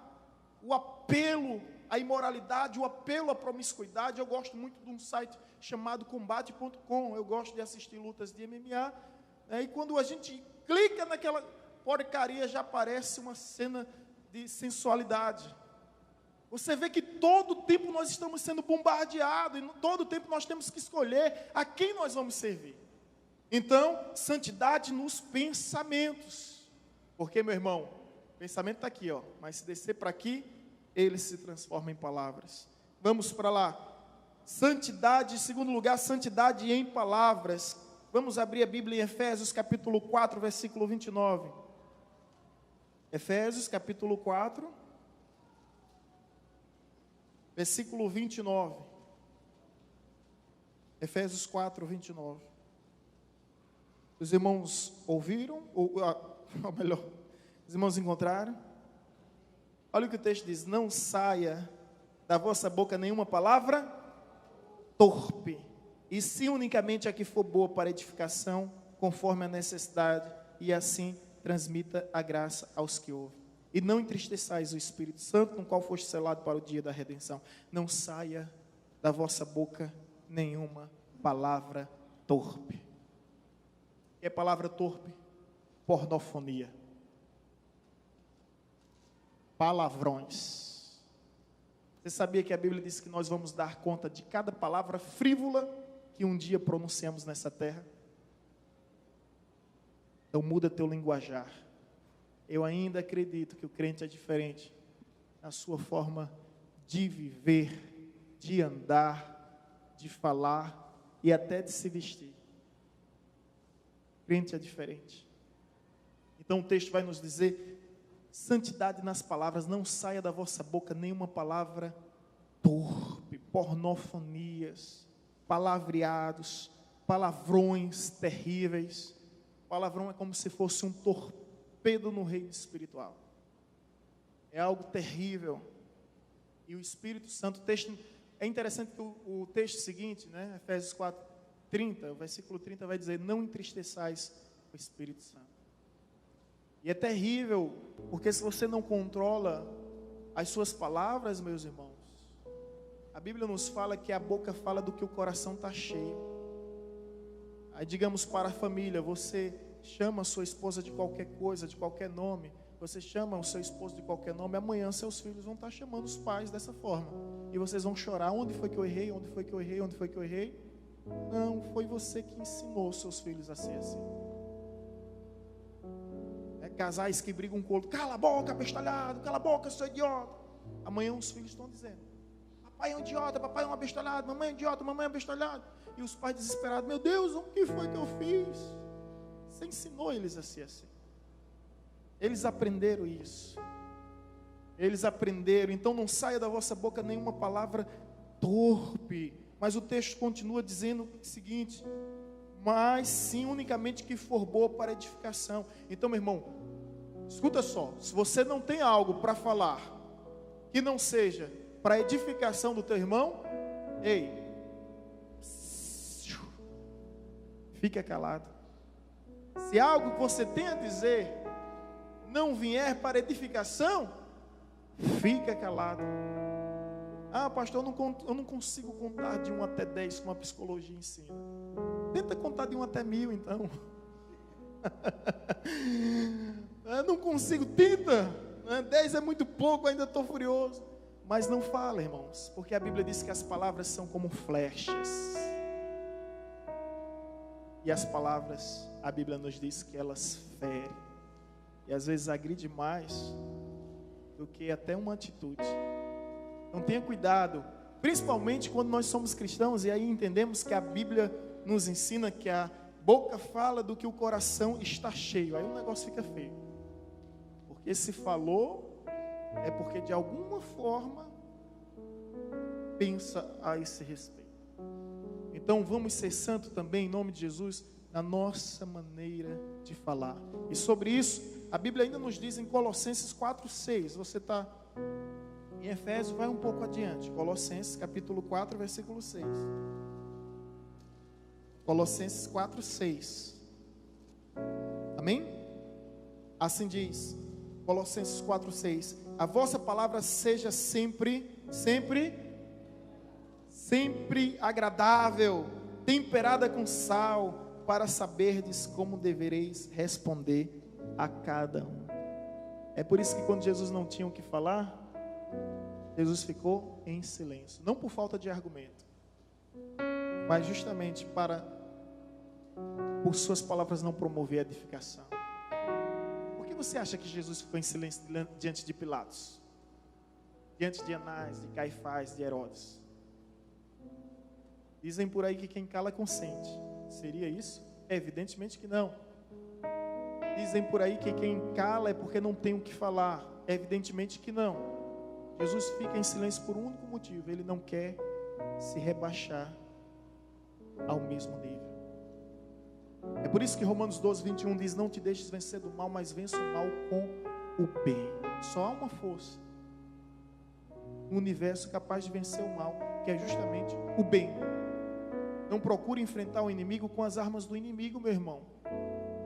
o apelo à imoralidade, o apelo à promiscuidade. Eu gosto muito de um site chamado combate.com. Eu gosto de assistir lutas de MMA. E quando a gente clica naquela porcaria, já aparece uma cena de sensualidade. Você vê que todo tempo nós estamos sendo bombardeados, e todo tempo nós temos que escolher a quem nós vamos servir. Então, santidade nos pensamentos. Porque, meu irmão, o pensamento está aqui, ó, mas se descer para aqui, ele se transforma em palavras. Vamos para lá. Santidade, em segundo lugar, santidade em palavras. Vamos abrir a Bíblia em Efésios capítulo 4, versículo 29. Efésios capítulo 4, versículo 29. Efésios 4, 29. Os irmãos ouviram? Ou melhor, os irmãos encontraram? Olha o que o texto diz: não saia da vossa boca nenhuma palavra torpe, e sim unicamente a que for boa para edificação, conforme a necessidade, e assim transmita a graça aos que ouvem. E não entristeçais o Espírito Santo, no qual foste selado para o dia da redenção. Não saia da vossa boca nenhuma palavra torpe. O que é palavra torpe? Pornofonia. Palavrões. Você sabia que a Bíblia diz que nós vamos dar conta de cada palavra frívola que um dia pronunciamos nessa terra? Então muda teu linguajar. Eu ainda acredito que o crente é diferente na sua forma de viver, de andar, de falar e até de se vestir. O crente é diferente. Então o texto vai nos dizer: santidade nas palavras, não saia da vossa boca nenhuma palavra torpe, pornofonias, palavreados, palavrões terríveis. Palavrão é como se fosse um torpedo no reino espiritual. É algo terrível. E o Espírito Santo, o texto, é interessante que o texto seguinte, né, Efésios 4, 30, o versículo 30 vai dizer: não entristeçais o Espírito Santo. E é terrível, porque se você não controla as suas palavras, meus irmãos, a Bíblia nos fala que a boca fala do que o coração está cheio. Aí, digamos, para a família, você chama a sua esposa de qualquer coisa, de qualquer nome, você chama o seu esposo de qualquer nome, amanhã seus filhos vão estar chamando os pais dessa forma, e vocês vão chorar: onde foi que eu errei, onde foi que eu errei, onde foi que eu errei? Não, foi você que ensinou seus filhos a ser assim. Casais que brigam com o outro: cala a boca, abestalhado, cala a boca, seu idiota. Amanhã os filhos estão dizendo: papai é um idiota, papai é um abestalhado, mamãe é um idiota, mamãe é um abestalhado. E os pais desesperados: meu Deus, o que foi que eu fiz? Você ensinou eles a ser assim. Eles aprenderam isso. Eles aprenderam. Então não saia da vossa boca nenhuma palavra torpe. Mas o texto continua dizendo o seguinte: mas sim unicamente que for boa para edificação. Então, meu irmão, escuta só: se você não tem algo para falar que não seja para a edificação do teu irmão, ei, fica calado. Se algo que você tem a dizer não vier para edificação, fica calado. Ah, pastor, eu não consigo contar de 1 até 10 como a psicologia ensina. Tenta contar de 1 até 1000, então. Eu não consigo, tenta. 10 é muito pouco, ainda estou furioso. Mas não fala, irmãos, porque a Bíblia diz que as palavras são como flechas. E as palavras, a Bíblia nos diz que elas ferem. E às vezes agride mais do que até uma atitude. Então tenha cuidado, principalmente quando nós somos cristãos, e aí entendemos que a Bíblia nos ensina que a boca fala do que o coração está cheio. Aí o negócio fica feio. Porque se falou, é porque de alguma forma pensa a esse respeito. Então vamos ser santos também, em nome de Jesus, na nossa maneira de falar. E sobre isso, a Bíblia ainda nos diz em Colossenses 4:6. Você está em Efésios, vai um pouco adiante. Colossenses capítulo 4, versículo 6. Colossenses 4:6. Amém? Assim diz, Colossenses 4:6. A vossa palavra seja sempre agradável, temperada com sal, para saberdes como devereis responder a cada um. É por isso que quando Jesus não tinha o que falar, Jesus ficou em silêncio. Não por falta de argumento, mas justamente por suas palavras não promover a edificação. Por que você acha que Jesus ficou em silêncio diante de Pilatos? Diante de Anás, de Caifás, de Herodes? Dizem por aí que quem cala consente. Seria isso? Evidentemente que não. Dizem por aí que quem cala é porque não tem o que falar. Evidentemente que não. Jesus fica em silêncio por um único motivo. Ele não quer se rebaixar ao mesmo nível. É por isso que Romanos 12:21 diz: não te deixes vencer do mal, mas vença o mal com o bem. Só há uma força no universo capaz de vencer o mal, que é justamente o bem. Não procure enfrentar o inimigo com as armas do inimigo, meu irmão.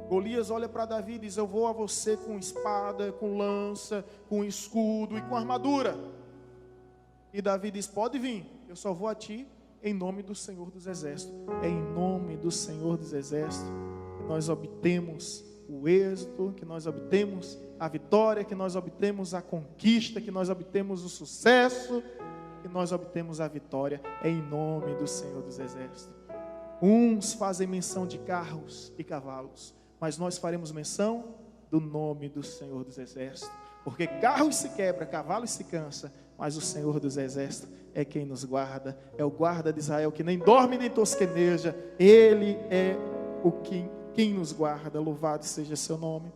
Golias olha para Davi e diz: eu vou a você com espada, com lança, com escudo e com armadura. E Davi diz: pode vir, eu só vou a ti em nome do Senhor dos Exércitos. É em nome do Senhor dos Exércitos que nós obtemos o êxito, que nós obtemos a vitória, que nós obtemos a conquista, que nós obtemos o sucesso, que nós obtemos a vitória. É em nome do Senhor dos Exércitos. Uns fazem menção de carros e cavalos, mas nós faremos menção do nome do Senhor dos Exércitos, porque carros se quebra, cavalos se cansa, mas o Senhor dos Exércitos é quem nos guarda, é o guarda de Israel que nem dorme nem tosqueneja. Ele é quem nos guarda. Louvado seja seu nome.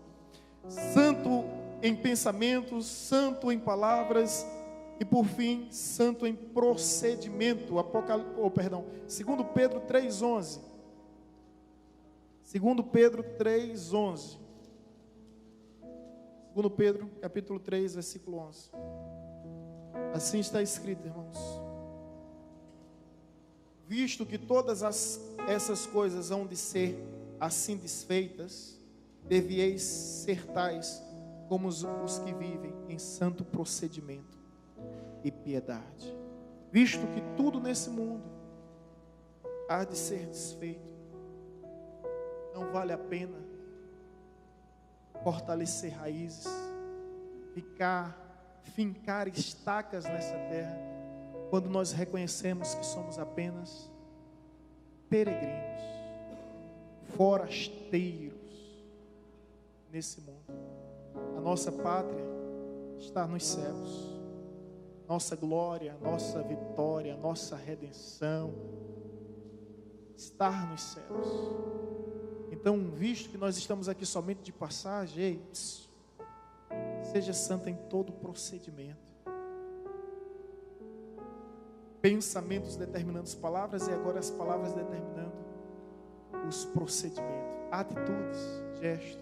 Santo em pensamentos, santo em palavras e por fim, santo em procedimento. 2 Pedro 3:11. 2 Pedro 3:11. 2 Pedro, capítulo 3, versículo 11. Assim está escrito, irmãos: visto que todas essas coisas hão de ser assim desfeitas, devieis ser tais como os que vivem em santo procedimento e piedade. Visto que tudo nesse mundo há de ser desfeito, não vale a pena fortalecer raízes, fincar estacas nessa terra, quando nós reconhecemos que somos apenas peregrinos, forasteiros nesse mundo. A nossa pátria está nos céus. Nossa glória, nossa vitória, nossa redenção está nos céus. Então, visto que nós estamos aqui somente de passagem, seja santo em todo procedimento. Pensamentos determinando as palavras e agora as palavras determinando os procedimentos. Atitudes, gestos.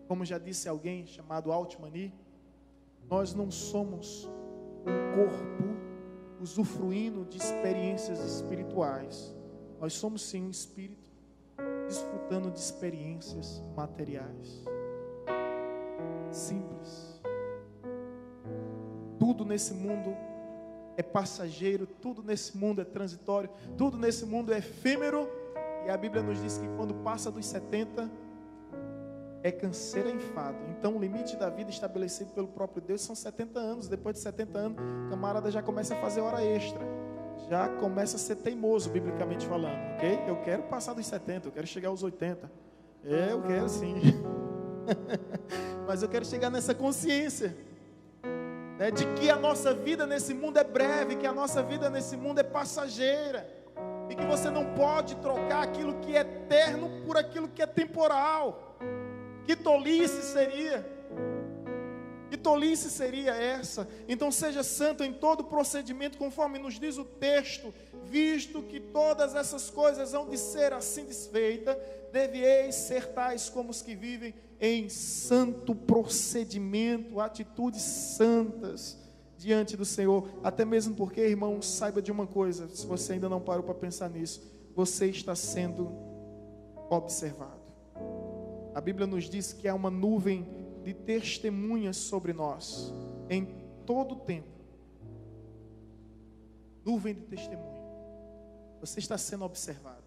Como já disse alguém chamado Altmani, nós não somos um corpo usufruindo de experiências espirituais. Nós somos sim um espírito desfrutando de experiências materiais. Simples. Tudo nesse mundo é passageiro, tudo nesse mundo é transitório, tudo nesse mundo é efêmero. E a Bíblia nos diz que quando passa dos 70, é canseira e enfado. Então o limite da vida estabelecido pelo próprio Deus são 70 anos. Depois de 70 anos, o camarada já começa a fazer hora extra, já começa a ser teimoso, biblicamente falando, ok? Eu quero passar dos 70, eu quero chegar aos 80. Eu quero sim. Mas eu quero chegar nessa consciência, né, de que a nossa vida nesse mundo é breve, que a nossa vida nesse mundo é passageira, e que você não pode trocar aquilo que é eterno por aquilo que é temporal. Que tolice seria! Que tolice seria essa? Então seja santo em todo procedimento, conforme nos diz o texto, visto que todas essas coisas hão de ser assim desfeitas, devieis ser tais como os que vivem em santo procedimento, atitudes santas diante do Senhor. Até mesmo porque, irmão, saiba de uma coisa, se você ainda não parou para pensar nisso, você está sendo observado. A Bíblia nos diz que há uma nuvem de testemunhas sobre nós em todo o tempo. Nuvem de testemunha. Você está sendo observado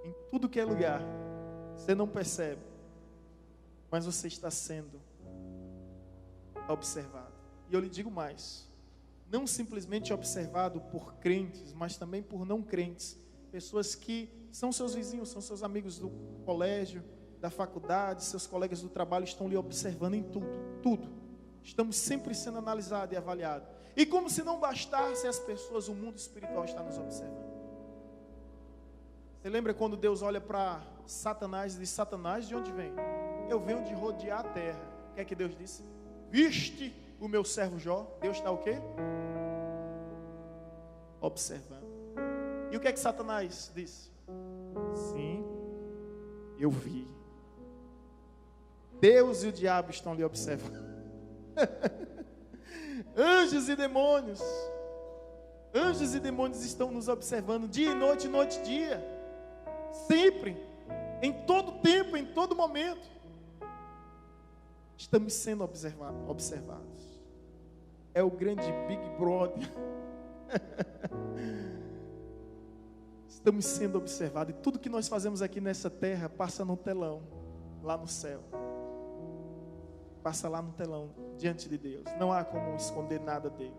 em tudo que é lugar. Você não percebe, mas você está sendo observado. E eu lhe digo mais, não simplesmente observado por crentes, mas também por não crentes, pessoas que são seus vizinhos, são seus amigos do colégio, da faculdade, seus colegas do trabalho estão lhe observando em tudo. Estamos sempre sendo analisados e avaliados. E como se não bastasse as pessoas, o mundo espiritual está nos observando. Você lembra quando Deus olha para Satanás e diz: Satanás, de onde vem? Eu venho de rodear a terra. O que é que Deus disse? Viste o meu servo Jó? Deus está o quê? Observando. E o que é que Satanás disse? Sim, eu vi. Deus e o diabo estão lhe observando. Anjos e demônios estão nos observando dia e noite e dia, sempre, em todo tempo, em todo momento. Estamos sendo observados. É o grande Big Brother. Estamos sendo observados. E tudo que nós fazemos aqui nessa terra passa no telão, lá no céu. Passa lá no telão, diante de Deus. Não há como esconder nada dele.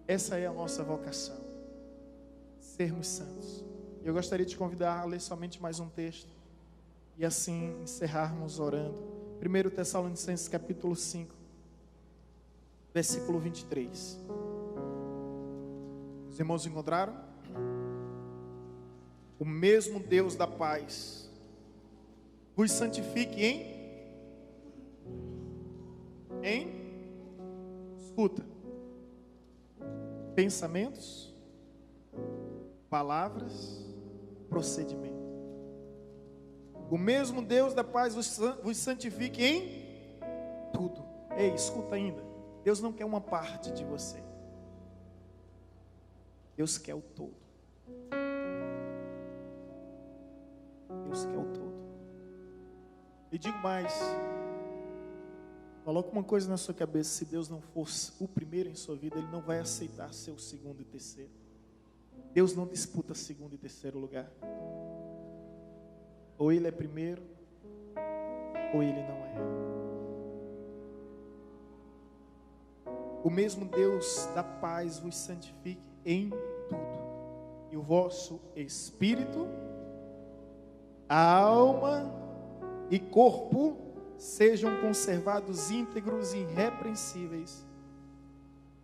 Essa é a nossa vocação. Sermos santos. Eu gostaria de te convidar a ler somente mais um texto. E assim encerrarmos orando. 1 Tessalonicenses capítulo 5. Versículo 23. Os irmãos encontraram? O mesmo Deus da paz vos santifique escuta, pensamentos, palavras, procedimento. O mesmo Deus da paz vos santifique em tudo. Ei, escuta ainda. Deus não quer uma parte de você. Deus quer o todo. Deus quer o todo. E digo mais. Coloque uma coisa na sua cabeça: se Deus não fosse o primeiro em sua vida, Ele não vai aceitar ser o segundo e terceiro. Deus não disputa segundo e terceiro lugar. Ou Ele é primeiro, ou Ele não é. O mesmo Deus da paz vos santifique em tudo, e o vosso espírito, alma e corpo sejam conservados íntegros e irrepreensíveis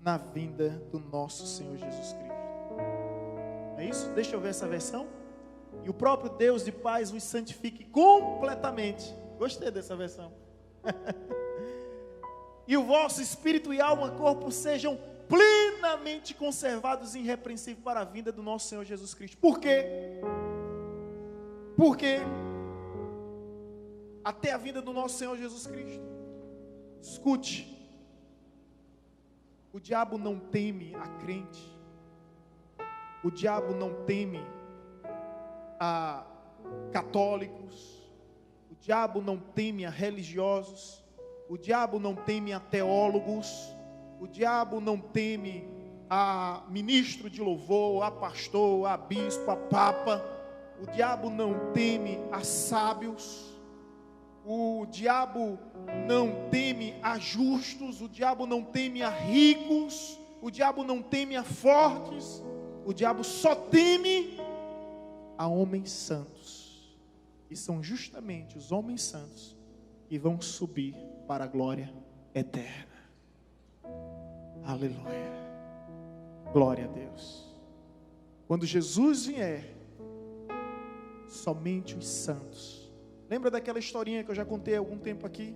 na vinda do nosso Senhor Jesus Cristo. É isso? Deixa eu ver essa versão. E o próprio Deus de paz vos santifique completamente. Gostei dessa versão. E o vosso espírito e alma e corpo sejam plenamente conservados e irrepreensíveis para a vinda do nosso Senhor Jesus Cristo. Por quê? Porque até a vinda do nosso Senhor Jesus Cristo, escute, o diabo não teme a crente, o diabo não teme a católicos, o diabo não teme a religiosos, o diabo não teme a teólogos, o diabo não teme a ministro de louvor, a pastor, a bispo, a papa, o diabo não teme a sábios, o diabo não teme a justos, o diabo não teme a ricos, o diabo não teme a fortes, o diabo só teme a homens santos. E são justamente os homens santos que vão subir para a glória eterna. Aleluia. Glória a Deus. Quando Jesus vier, somente os santos. Lembra daquela historinha que eu já contei há algum tempo aqui?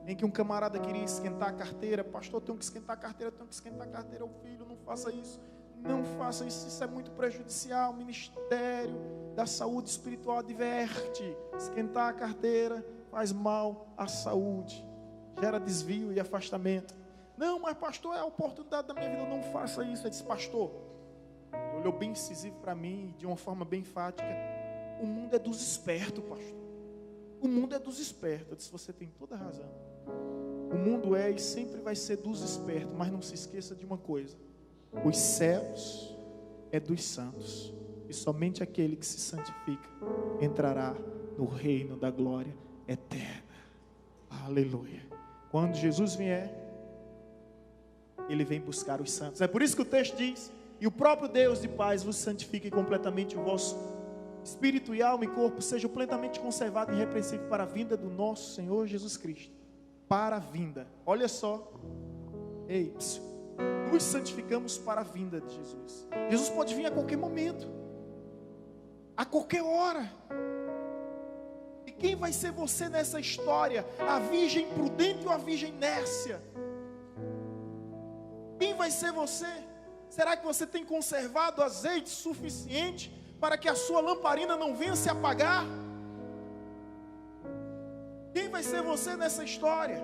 Em que um camarada queria esquentar a carteira. Pastor, tenho que esquentar a carteira, O filho, não faça isso. Não faça isso, isso é muito prejudicial. O Ministério da Saúde Espiritual adverte. Esquentar a carteira faz mal à saúde. Gera desvio e afastamento. Não, mas pastor, é a oportunidade da minha vida. Não faça isso. Ele disse: pastor, ele olhou bem incisivo para mim, de uma forma bem enfática: O mundo é dos espertos, pastor. O mundo é dos espertos. Eu disse, você tem toda a razão. O mundo é e sempre vai ser dos espertos, mas não se esqueça de uma coisa: os céus é dos santos, e somente aquele que se santifica entrará no reino da glória eterna. Aleluia. Quando Jesus vier, Ele vem buscar os santos. É por isso que o texto diz: e o próprio Deus de paz vos santifique completamente, o vosso espírito e alma e corpo sejam plenamente conservados e irrepreensíveis para a vinda do nosso Senhor Jesus Cristo. Para a vinda, olha só, ei, nos santificamos para a vinda de Jesus. Jesus pode vir a qualquer momento, a qualquer hora. E quem vai ser você nessa história? A virgem prudente ou a virgem nércia? Quem vai ser você? Será que você tem conservado azeite suficiente para que a sua lamparina não venha se apagar? Quem vai ser você nessa história?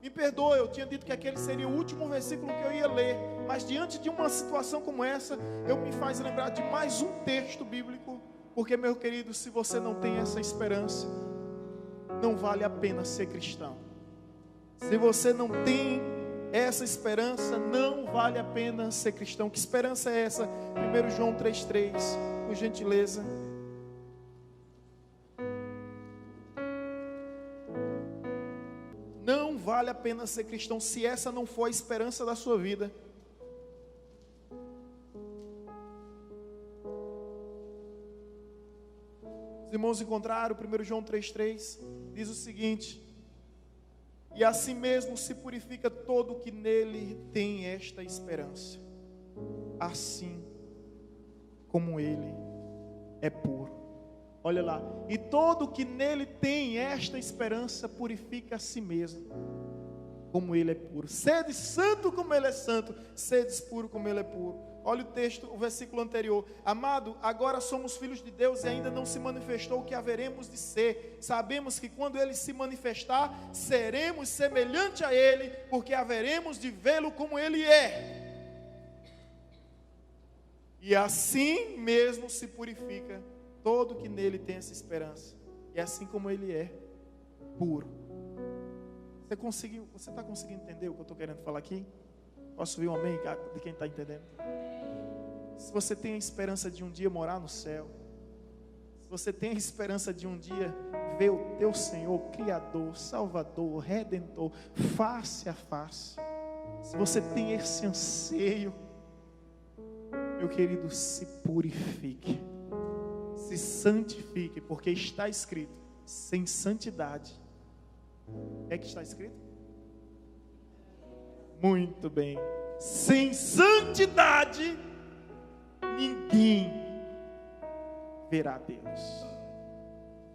Me perdoe, eu tinha dito que aquele seria o último versículo que eu ia ler, mas diante de uma situação como essa, eu me faz lembrar de mais um texto bíblico, porque, meu querido, se você não tem essa esperança, não vale a pena ser cristão. Se você não tem essa esperança, não vale a pena ser cristão. Que esperança é essa? 1 João 3,3, por gentileza. Não vale a pena ser cristão se essa não for a esperança da sua vida. Os irmãos encontraram 1 João 3,3, diz o seguinte: e assim mesmo se purifica todo o que nele tem esta esperança, assim como ele é puro. Olha lá, e todo o que nele tem esta esperança purifica a si mesmo, como ele é puro. Sede santo como ele é santo, sedes puro como ele é puro. Olha o texto, o versículo anterior: amado, agora somos filhos de Deus e ainda não se manifestou o que haveremos de ser. Sabemos que quando ele se manifestar, seremos semelhante a ele, porque haveremos de vê-lo como ele é. E assim mesmo se purifica todo que nele tem essa esperança, e assim como ele é puro. Você está conseguindo entender o que eu estou querendo falar aqui? Posso ouvir um amém de quem está entendendo? Se você tem a esperança de um dia morar no céu, se você tem a esperança de um dia ver o teu Senhor, Criador, Salvador, Redentor, face a face, se você tem esse anseio, meu querido, se purifique, se santifique, porque está escrito: sem santidade, é que está escrito? Muito bem, sem santidade ninguém verá Deus.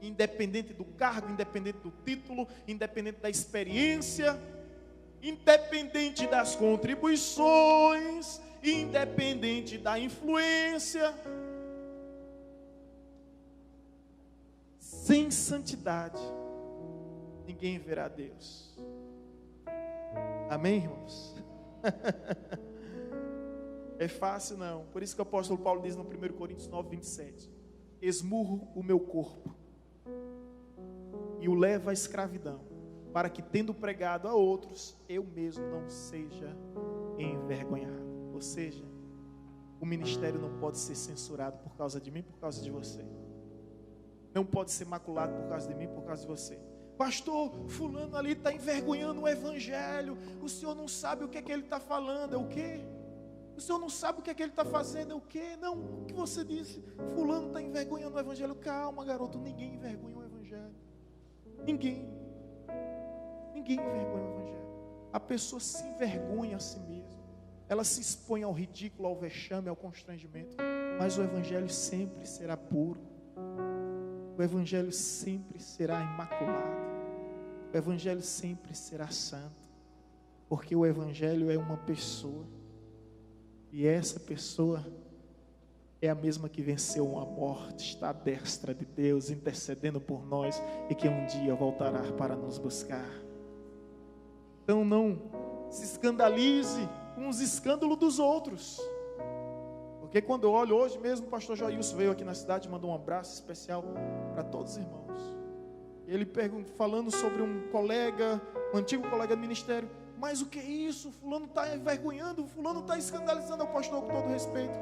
Independente do cargo, independente do título, independente da experiência, independente das contribuições, independente da influência, sem santidade ninguém verá Deus. Amém, irmãos? É fácil não. Por isso que o apóstolo Paulo diz no 1 Coríntios 9:27: esmurro o meu corpo e o levo à escravidão, para que, tendo pregado a outros, eu mesmo não seja envergonhado. Ou seja, o ministério não pode ser censurado por causa de mim, por causa de você. Não pode ser maculado por causa de mim, por causa de você. Pastor, fulano ali está envergonhando o evangelho. O senhor não sabe o que é que ele está falando. É o quê? O senhor não sabe o que é que ele está fazendo. É o quê? Não, o que você disse? Fulano está envergonhando o evangelho. Calma, garoto, ninguém envergonha o evangelho. Ninguém envergonha o evangelho. A pessoa se envergonha a si mesma. Ela se expõe ao ridículo, ao vexame, ao constrangimento. Mas o evangelho sempre será puro. O evangelho sempre será imaculado. O evangelho sempre será santo. Porque o evangelho é uma pessoa. E essa pessoa é a mesma que venceu a morte, está à destra de Deus, intercedendo por nós, e que um dia voltará para nos buscar. Então não se escandalize com os escândalos dos outros, Porque quando eu olho, hoje mesmo o pastor Joilson veio aqui na cidade e mandou um abraço especial para todos os irmãos. Ele falando sobre um colega, um antigo colega de ministério. Mas o que é isso? Fulano está envergonhando, fulano está escandalizando o pastor, com todo respeito.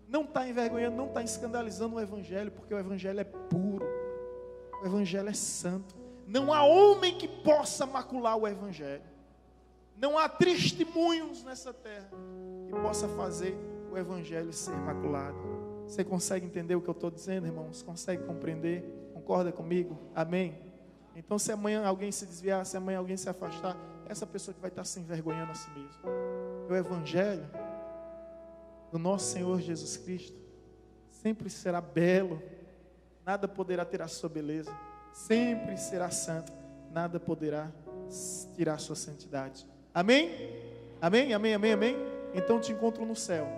Não está envergonhando, não está escandalizando o evangelho, porque o evangelho é puro, o evangelho é santo. Não há homem que possa macular o evangelho. Não há testemunhos nessa terra que possa fazer o evangelho ser maculado. Você consegue entender o que eu estou dizendo, irmãos? Consegue compreender? Concorda comigo? Amém? Então, se amanhã alguém se desviar, se amanhã alguém se afastar, essa pessoa que vai estar se envergonhando a si mesmo. O evangelho do nosso Senhor Jesus Cristo sempre será belo, nada poderá tirar sua beleza, sempre será santo, nada poderá tirar sua santidade. Amém? Amém, amém, amém, amém? Então te encontro no céu.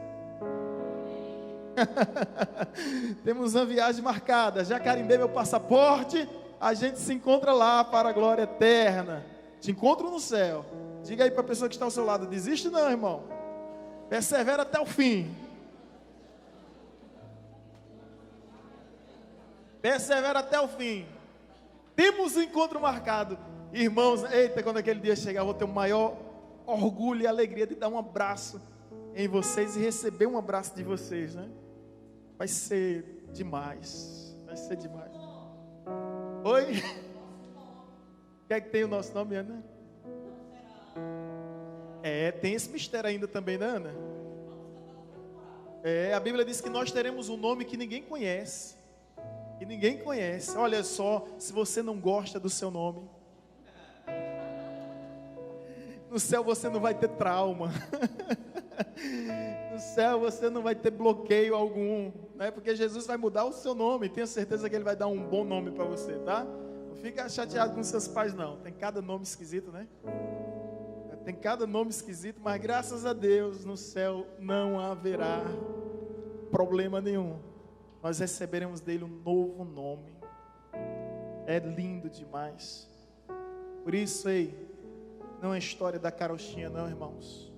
Temos uma viagem marcada, já carimbei meu passaporte, a gente se encontra lá para a glória eterna. Te encontro no céu. Diga aí para a pessoa que está ao seu lado, desiste não, irmão. Persevera até o fim. Persevera até o fim. Temos um encontro marcado. Irmãos, eita, quando aquele dia chegar, eu vou ter o maior orgulho e alegria de dar um abraço em vocês e receber um abraço de vocês, né? Vai ser demais. Vai ser demais. Oi? Quer que tenha o nosso nome, Ana? Tem esse mistério ainda também, né, Ana? A Bíblia diz que nós teremos um nome que ninguém conhece. Que ninguém conhece. Olha só, se você não gosta do seu nome, no céu você não vai ter trauma. No céu você não vai ter bloqueio algum, né? Porque Jesus vai mudar o seu nome. Tenha certeza que Ele vai dar um bom nome para você, tá? Não fica chateado com seus pais, não. Tem cada nome esquisito, né? Tem cada nome esquisito, mas graças a Deus no céu não haverá problema nenhum. Nós receberemos dele um novo nome. É lindo demais. Por isso, não é história da carochinha não, irmãos.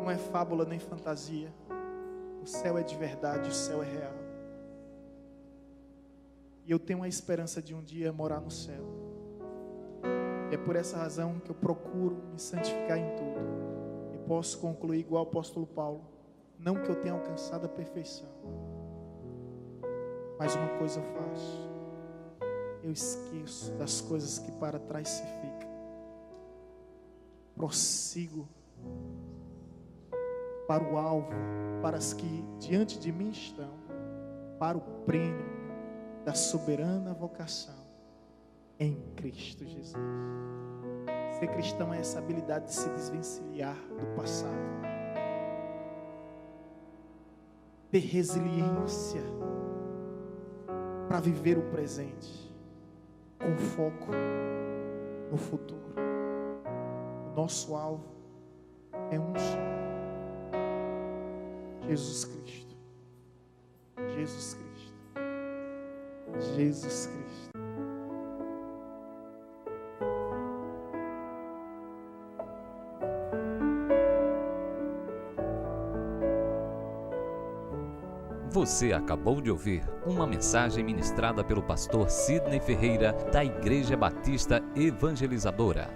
Não é fábula nem fantasia. O céu é de verdade, o céu é real. E eu tenho a esperança de um dia morar no céu. É por essa razão que eu procuro me santificar em tudo. E posso concluir igual o apóstolo Paulo. Não que eu tenha alcançado a perfeição, mas uma coisa eu faço: eu esqueço das coisas que para trás se ficam. Prossigo para o alvo, para as que diante de mim estão, para o prêmio da soberana vocação em Cristo Jesus. Ser cristão é essa habilidade de se desvencilhar do passado, ter resiliência para viver o presente com foco no futuro. O nosso alvo é um só: Jesus Cristo. Jesus Cristo. Jesus Cristo. Você acabou de ouvir uma mensagem ministrada pelo pastor Sidney Ferreira, da Igreja Batista Evangelizadora.